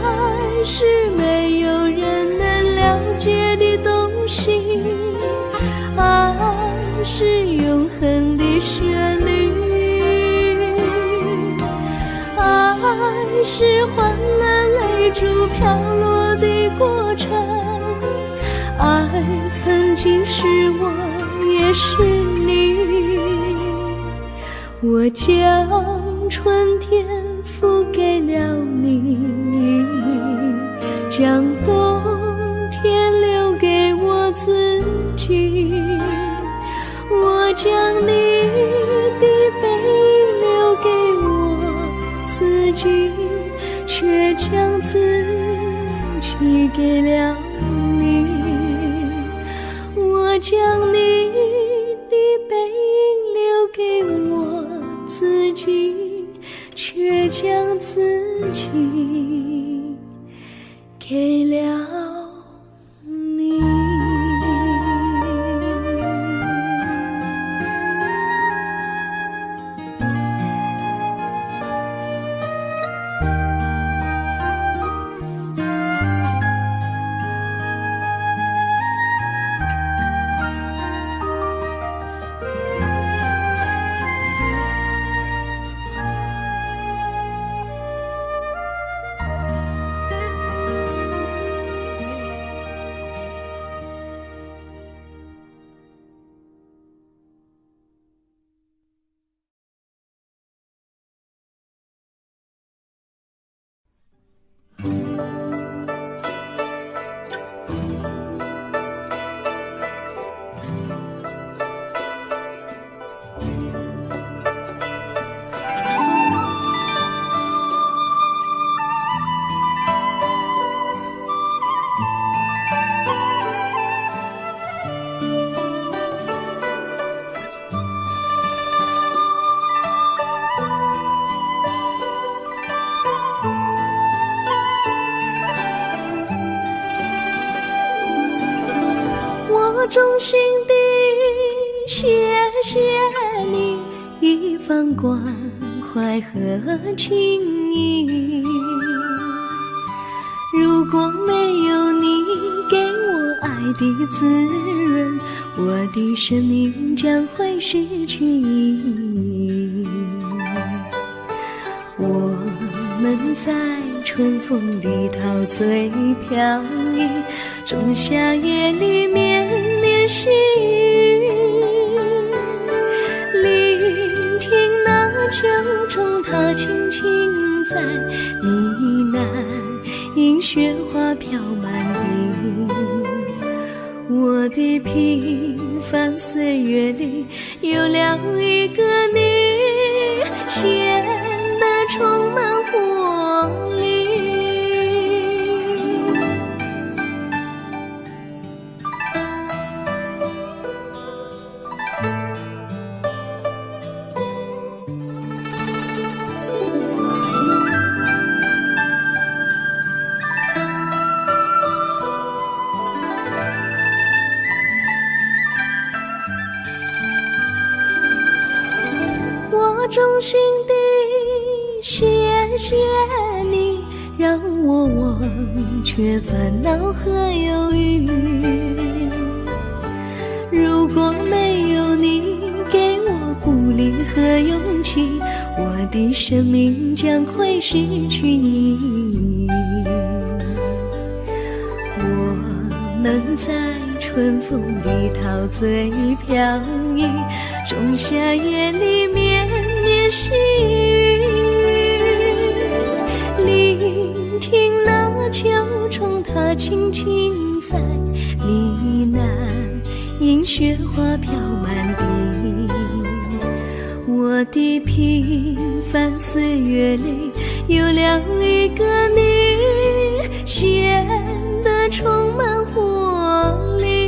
是没有人能了解的东西，爱是永恒的旋律，爱是换了泪珠飘落的过程，爱曾经是我也是你。我将春天付给了你，将冬天留给我自己。我将你的背影留给我自己，却将自己给了你。我将你的背影留给我自己，却将自己给了你。我衷心地谢谢你一番关怀和情谊，如果没有你给我爱的滋润，我的生命将会失去意义。我们在春风里陶醉飘逸，仲夏夜里绵绵细雨，聆听那秋虫它轻轻在呢喃，因雪花飘满地。我的平凡岁月里有了一个你，显得充满活力。我衷心地谢谢你，让我忘却烦恼和忧郁。如果没有你给我鼓励和勇气，我的生命将会失去意义。我们在春春风里陶醉飘逸，仲夏夜里绵绵细雨。聆听那秋虫它轻轻在呢喃，迎雪花飘满地。我的平凡岁月里有了一个你，显得充满活力。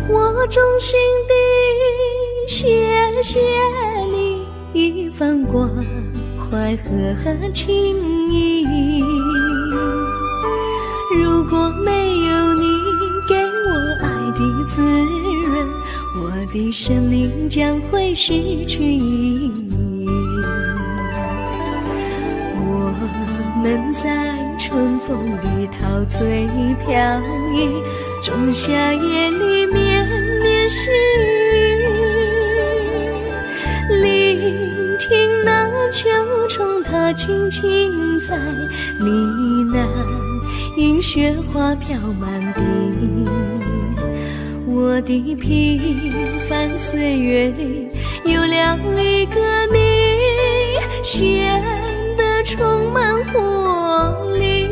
我衷心地谢谢你一番关怀和情谊，如果没有你给我爱的滋润，我的生命将会失去意义。我们在春风里陶醉飘逸，仲夏夜里绵绵细雨。聆听那秋虫它轻轻在呢喃，迎雪花飘满地。我的平凡岁月里有了一个你，显得充满活力。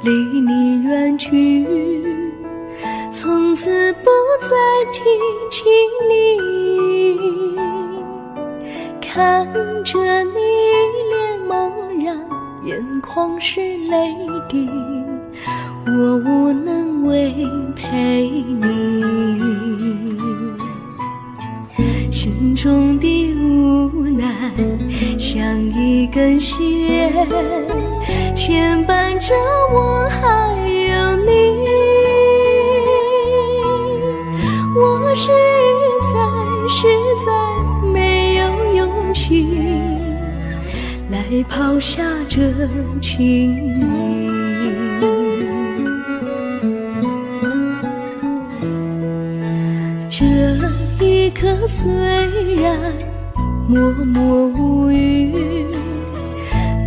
离你远去，从此不再提起你。看着你脸茫然，眼眶是泪滴，我无能为陪你。心中的无奈像一根线，牵绊着我还有你。我实在没有勇气来抛下这情谊。这一刻虽然默默无语，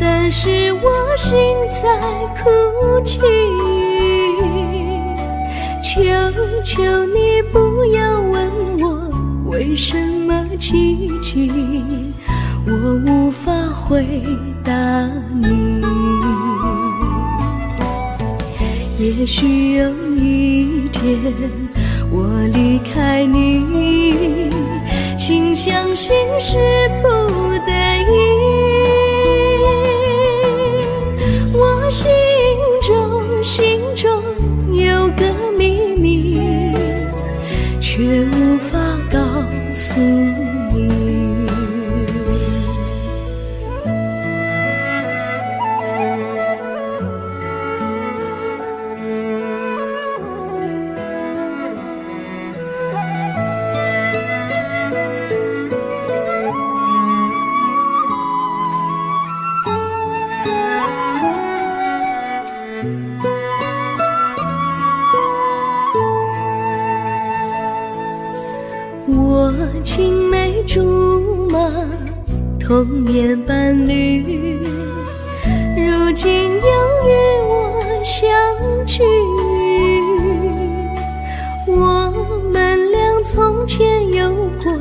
但是我心在哭泣。求求你不要问我为什么寂静，我无法回答你。也许有一天我离开你，心相信是不得已。我心中有个秘密，却无法告诉你。我青梅竹马，童年伴侣，如今又与我相聚。我们俩从前有过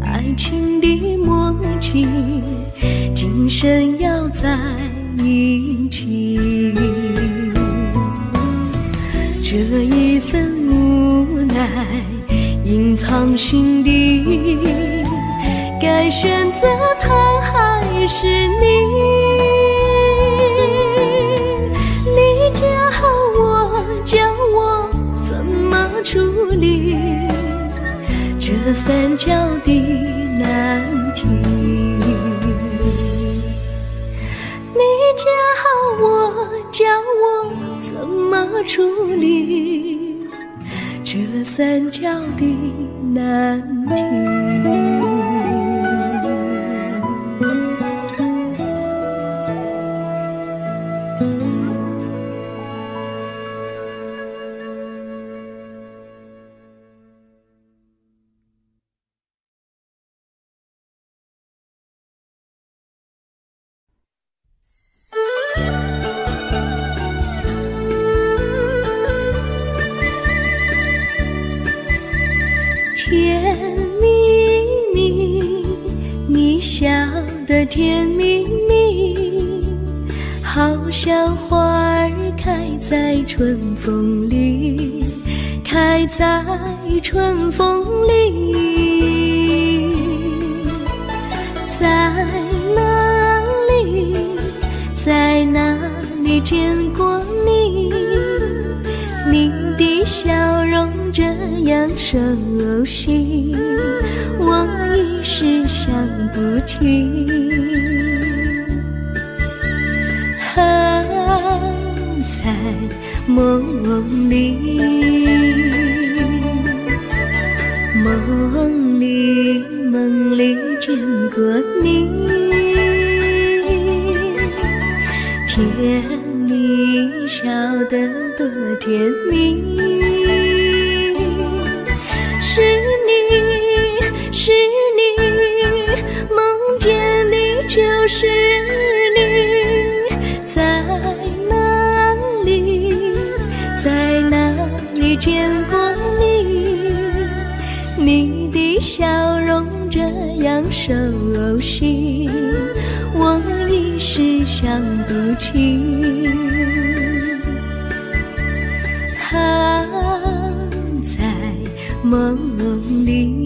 爱情的默契，今生要在一起。这一份无奈隐藏心底，该选择他还是你？你教我，教我怎么处理这三角的难题。你教我，教我怎么处理这三角的难题。甜蜜蜜，你笑得甜蜜蜜，好像花儿开在春风里，开在春风里。在哪里，在哪里见过你？你的笑容这样熟悉，我一时想不起。在梦里，梦里见过你，甜蜜笑得多甜蜜。是你，是你，梦见你就是你。在哪里，在哪里见过你？你的笑容这样熟悉，我一时想不起。在梦里。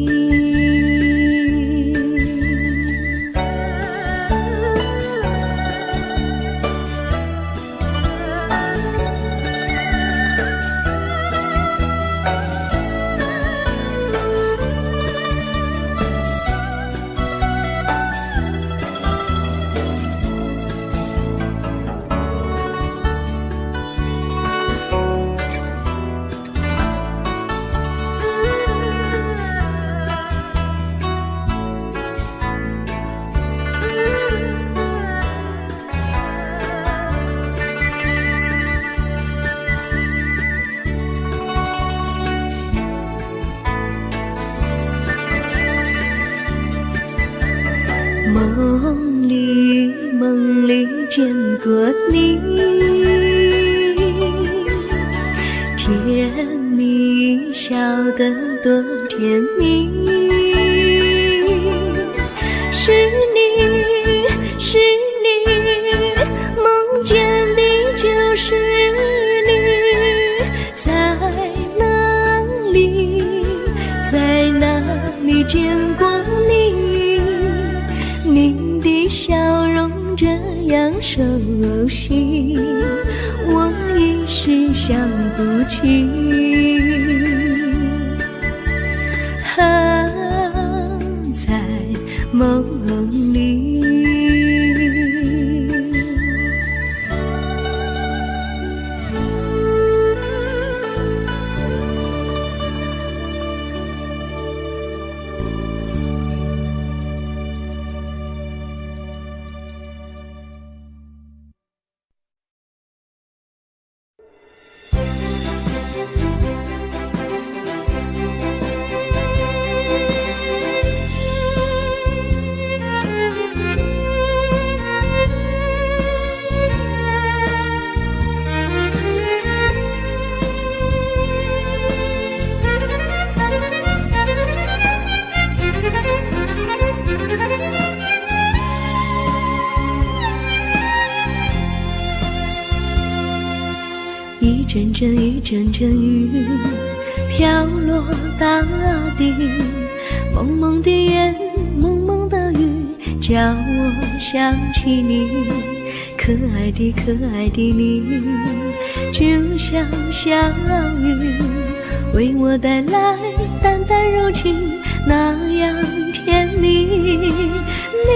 梦里见过你，甜蜜笑得多甜蜜。是你，是你，梦见的就是你。在哪里，在哪里见过你？你的笑容这样熟悉，我一时想不起。在梦里。一阵阵一阵阵雨飘落大地，蒙蒙的烟，蒙蒙的雨，叫我想起你，可爱的可爱的你，就像小雨，为我带来淡淡柔情，那样甜蜜。你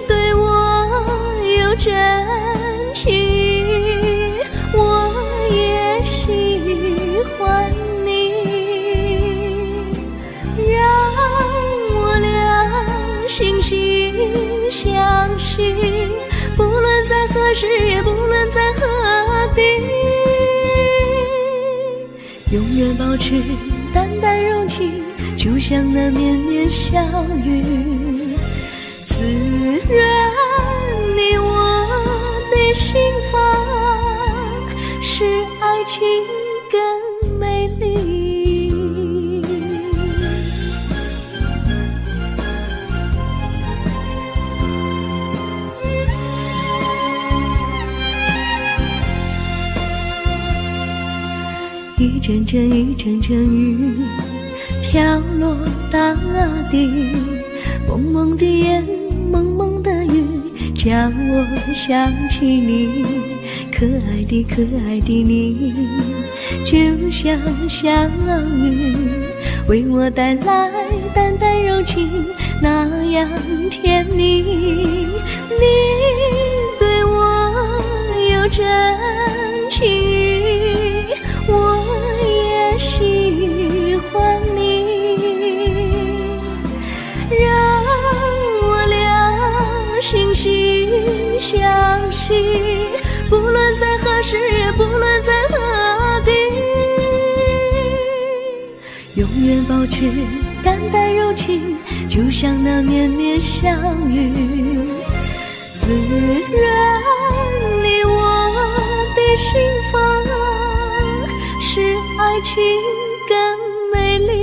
对我有真情，我也喜欢你，让我俩惺惺相惜，不论在何时，也不论在何地，永远保持淡淡柔情，就像那绵绵小雨，滋润你我的心房，使爱情更美丽。一阵阵一阵阵雨飘落大地，蒙蒙的烟，蒙蒙的雨，叫我想起你，可爱的可爱的你，就像小雨，为我带来淡淡柔情，那样甜蜜。你对我有真情，我也喜欢你，让我俩惺惺相惜，不论在何时，也不论在何地，永远保持淡淡柔情，就像那绵绵小雨，滋润你我的心房，使爱情更美丽。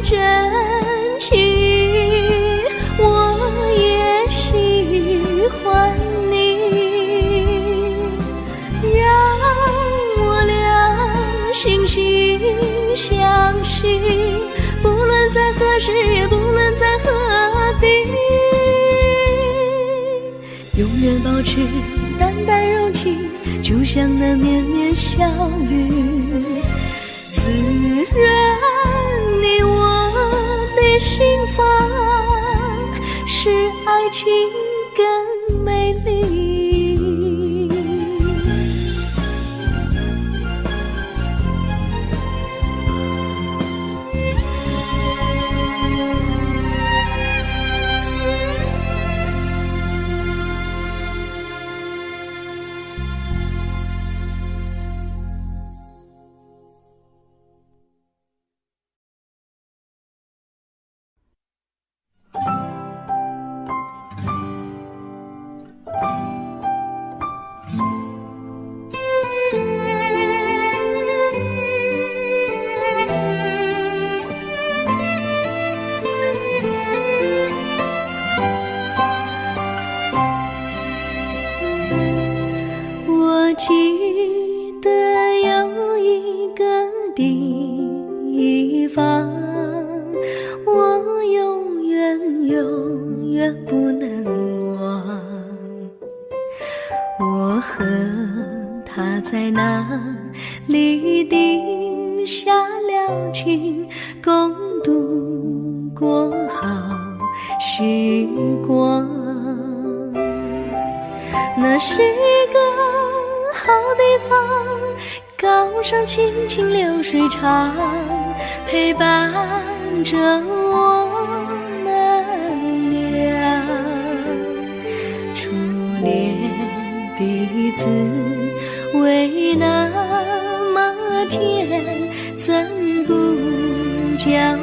真情，我也喜欢你，让我俩惺惺相惜，不论在何时，也不论在何地，永远保持淡淡柔情，就像那绵绵小雨，滋润你我的心房，使爱情更美丽。记得有一个地方，我永远永远不能忘。我和他在那里定下了情，共度过好时光。那是一个好地方，高山清清流水长，陪伴着我们俩。初恋的滋味那么天，怎不叫人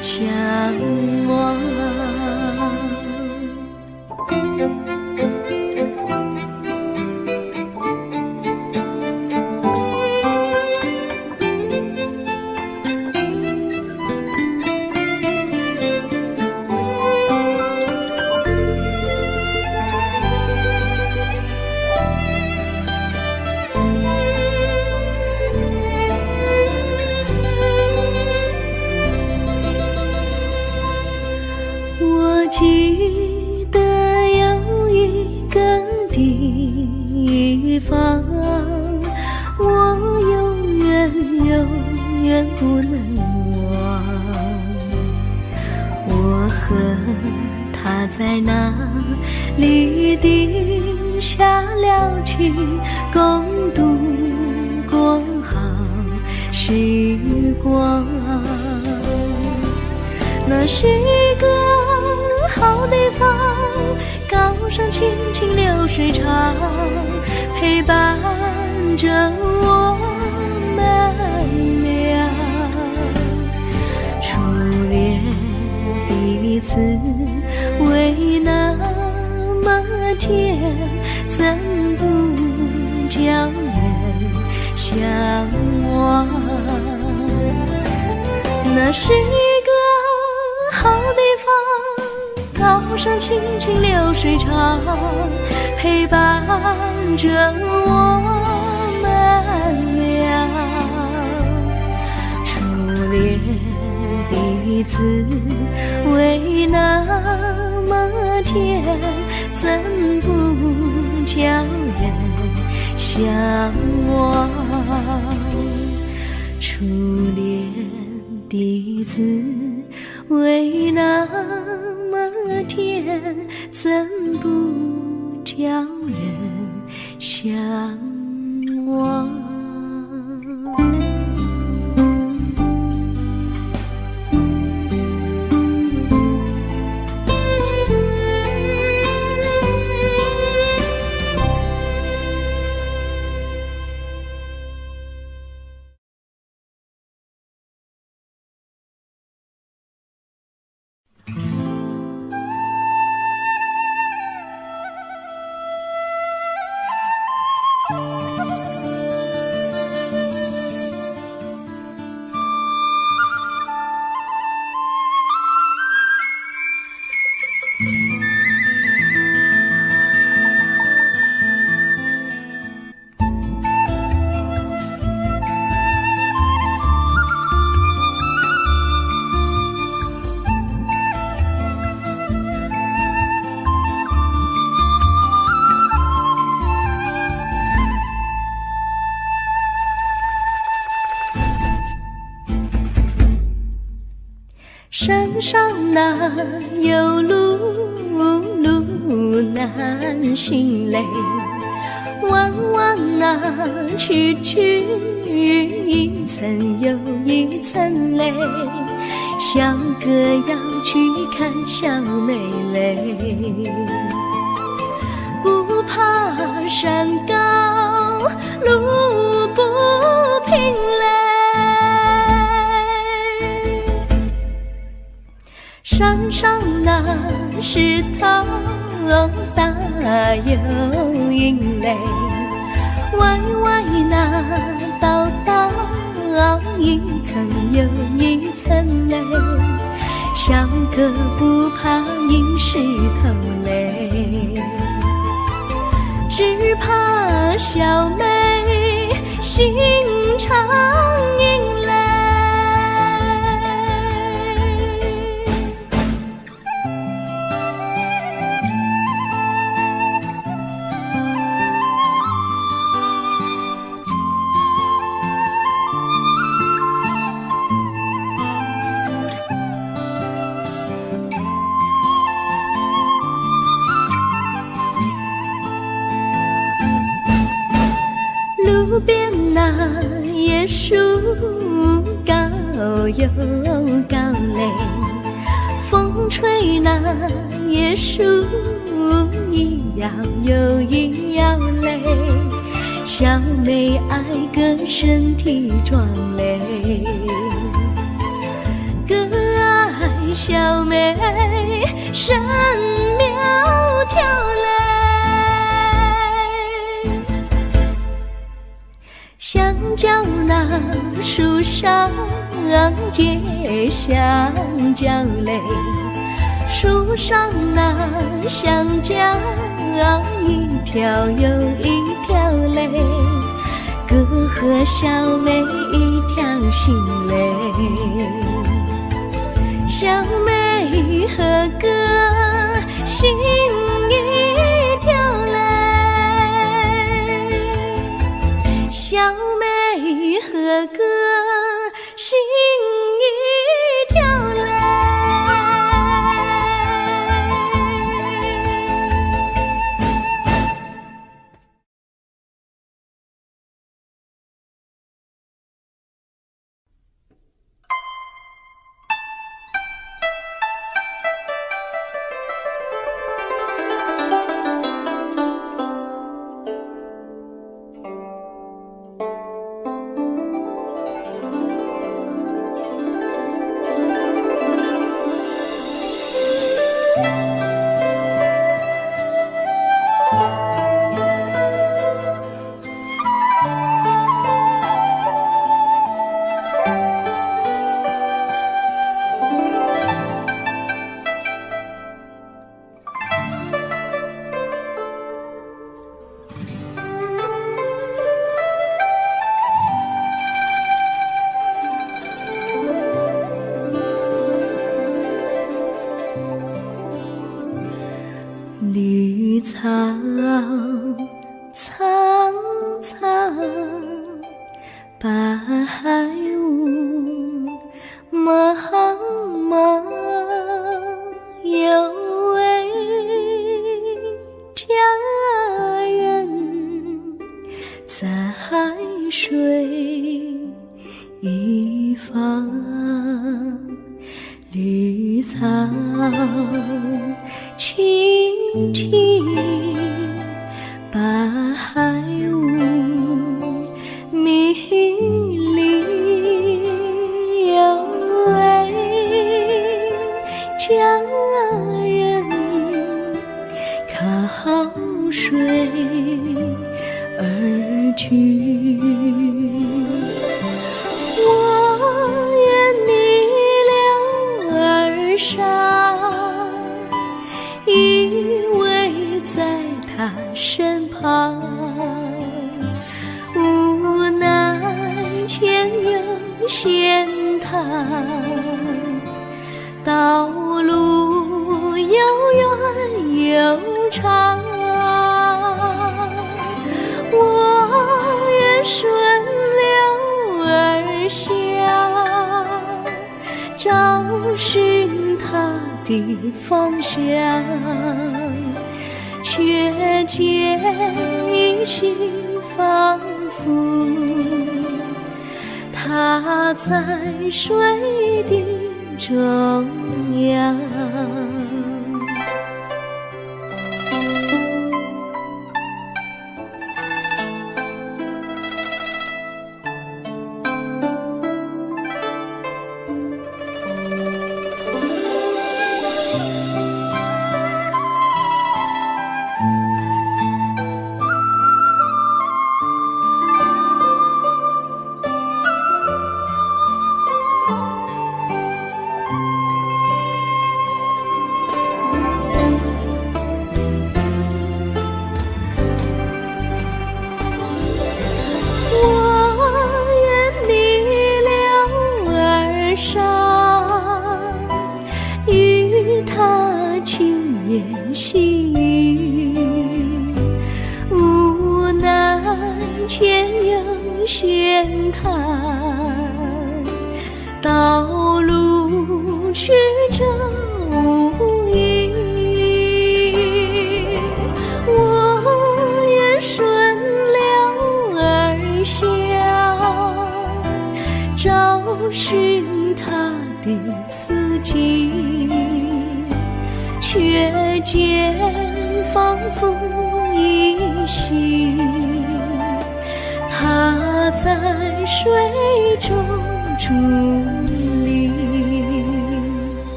向往？我记得有一个地方，我永远不能忘。我和他在那里定下了情，共度过好时光。那是一个好地方，高山青青流水长，陪伴着我们俩。初恋第一次为那么甜，怎不叫人向往？那是一个好地方，高山青青流水长，陪伴着我们俩。初恋第一次为那么甜，怎不叫人向往？初恋第一次为那么甜，怎不叫人向往？山上哪有路难行嘞，弯弯哪曲一层又一层嘞，小哥要去看小妹嘞，不怕山高路不平嘞，山上那石头大又硬嘞，歪歪那道一层又一层嘞，小哥不怕硬石头嘞，只怕小妹心肠硬嘞。路边那椰树高又高嘞，风吹那椰树一摇又一摇嘞，小小妹爱个身体壮嘞，个爱小妹身苗条嘞。香蕉那树上结香蕉嘞，树上那香蕉一条又一条嘞，哥和小妹一条心嘞，小妹和哥心一条嘞，小妹和哥心一条嘞。绿草苍苍，白雾茫茫，有位佳人在水一方，绿草青青，白雾迷离，有位佳人靠水而居。我愿你留儿上，依偎在他身旁，无奈前有险滩，道路又远又长，我愿顺流而下，找寻他的方向，却见一心仿佛他在水的中央。细雨，无奈前有险滩，道路曲折无依。我愿顺流而下，找寻他的足迹，却见仿佛依稀它在水中伫立，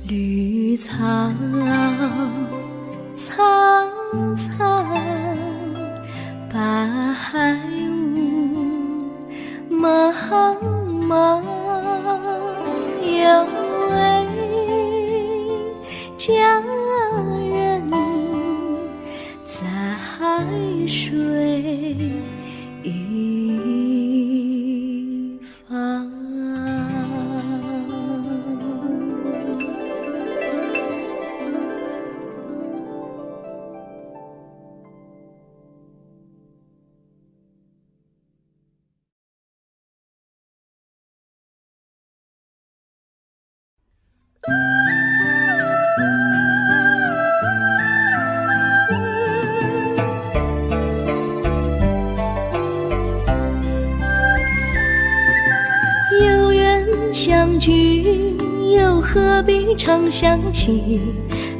绿草苍苍，白雾茫茫，有位佳人在海水一方。有缘相聚，又何必常相期？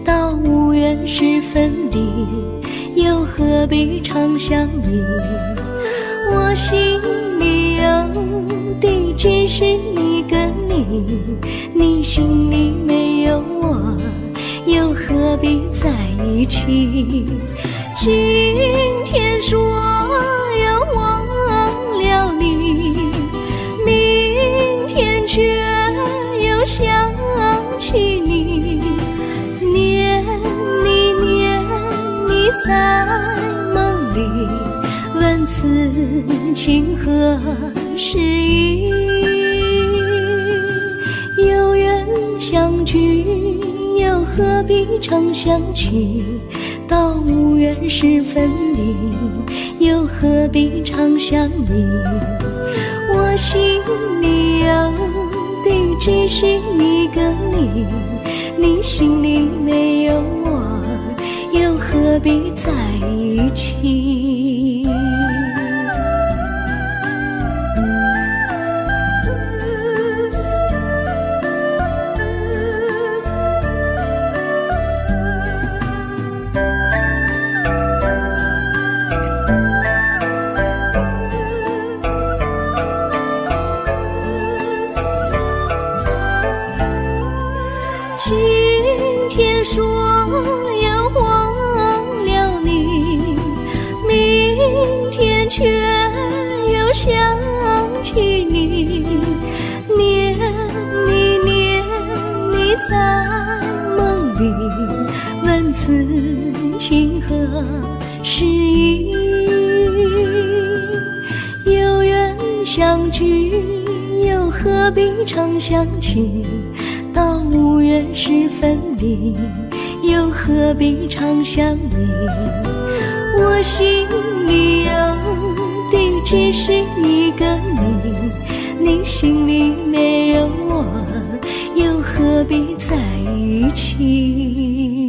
到无缘时分离，又何必常相依？我心里有的只是一个你，你心里没有我，又何必在一起？今天说要忘了你，明天却又想起你，念你念你在梦里，问此情何时已？有缘相聚，又何必常相期？到无缘时分离，又何必常相依？我心里有的只是一个你，你心里没有我，又何必在一起？今天说要忘了你，明天却又想起你，念你念你在梦里，问此情何时已？有缘相聚，又何必常相期？到无缘时分离，又何必常相依？我心里有的只是一个你，你心里没有我，又何必在一起？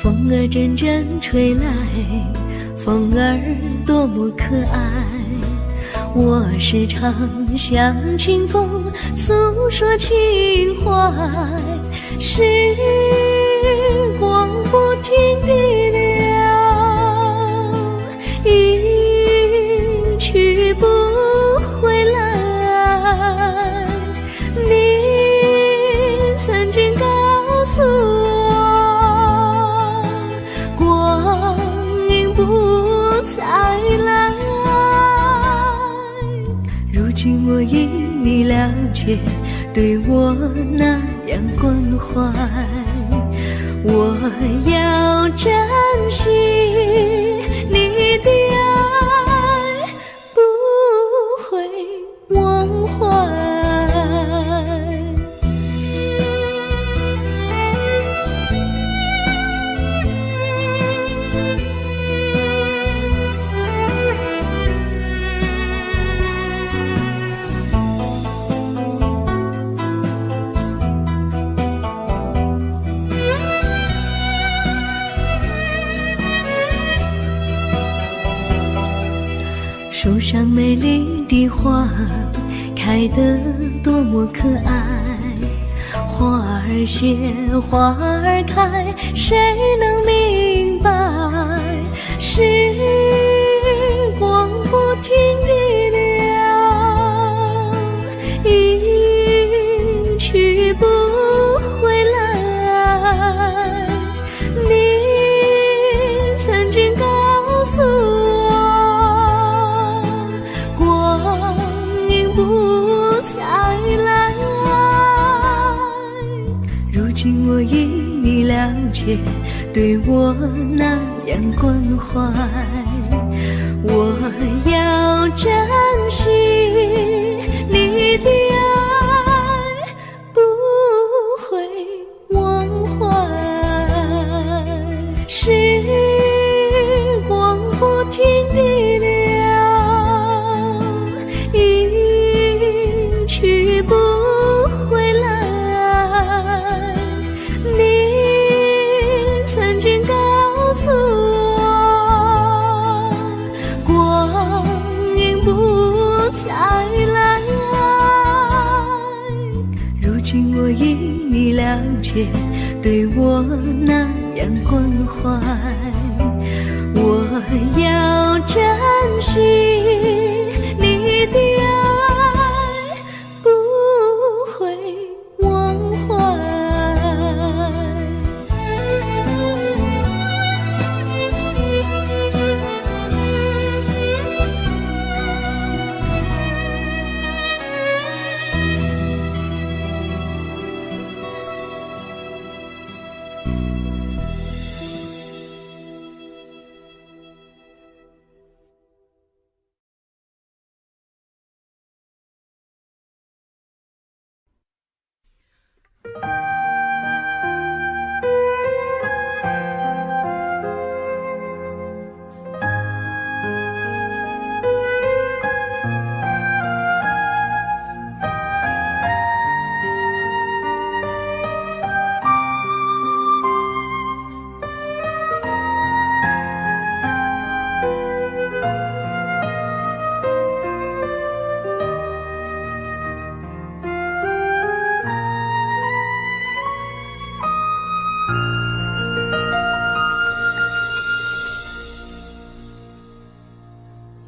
风儿阵阵吹来，风儿多么可爱。我时常向清风诉说情怀，时光不停地流，一去不回来。你曾经告诉我，光阴不再来。如今我已了解，对我那样关怀，我要珍惜你的爱，不会忘怀。树上美丽的花开得多么可爱，花儿谢，花儿开，谁能明白？时光不停地流，一去不回来。你曾经告诉我，光阴不再来。如今我已了解，对我那样关怀，我要珍惜你的爱，不会忘怀。时光不停地流，一去不回来。你曾经告诉我，光阴不再来。如今我已了解，对我那样关怀，我要珍惜你的爱，不会忘怀。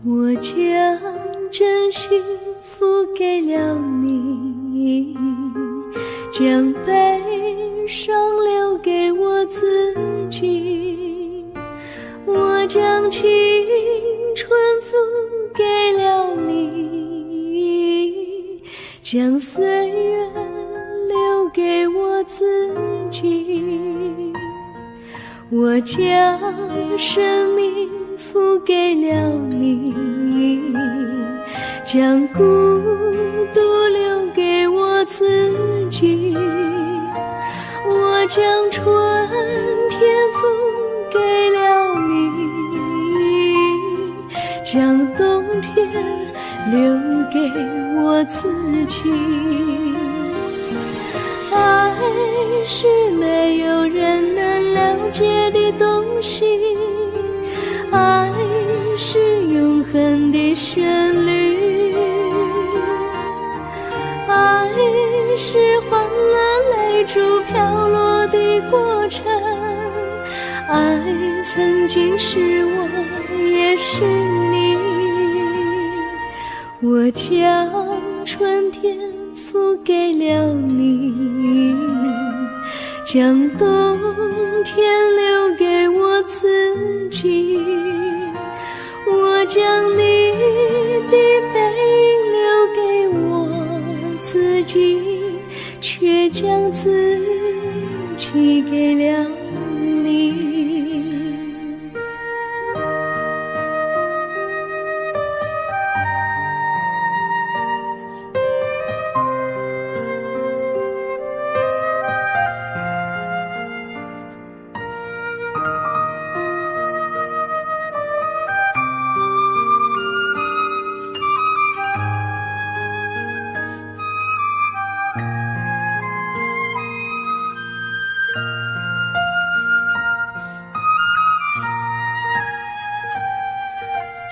我将真心付给了你，将悲伤留给我自己。我将青春付给了你，将岁月留给我自己。我将生命付给了你，将孤独留给我自己。我将春天付给了你，将冬天留给我自己。爱是没有人能了解的东西，爱是永恒的旋律，爱是欢乐泪珠飘落的过程，爱曾经是我，也是你。我将春天付给了你，将冬天留给我自己。我将你的背影留给我自己，却将自己给了你。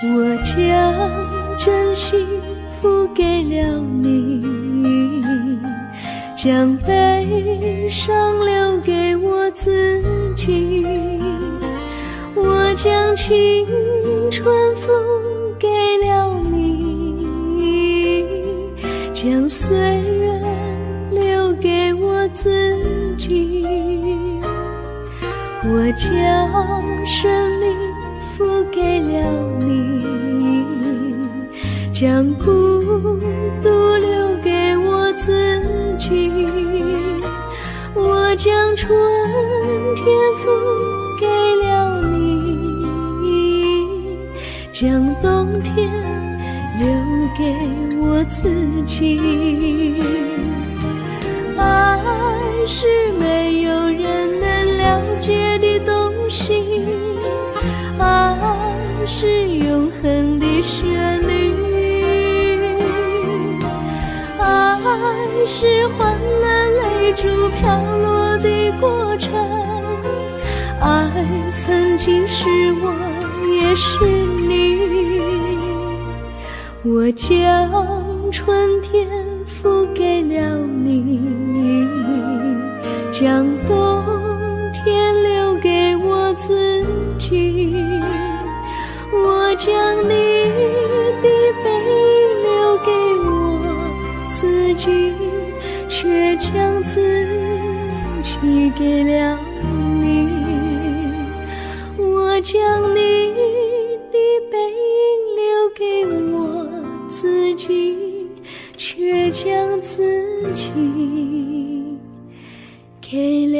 我将真心付给了你，将悲伤留给我自己。我将青春付给了你，将岁月留给我自己。我将生命付给了你，将孤独留给我自己。我将春天付给了你，将冬天留给我自己。爱是没有人能了解的东西，爱是永恒的旋律，爱是换了泪珠飘落的过程，爱曾经是我也是你。我将春天付给了你，将冬天留给我自己。我将你的背影留给我自己，却将自己给了你。我将你的背影留给我自己，却将自己给了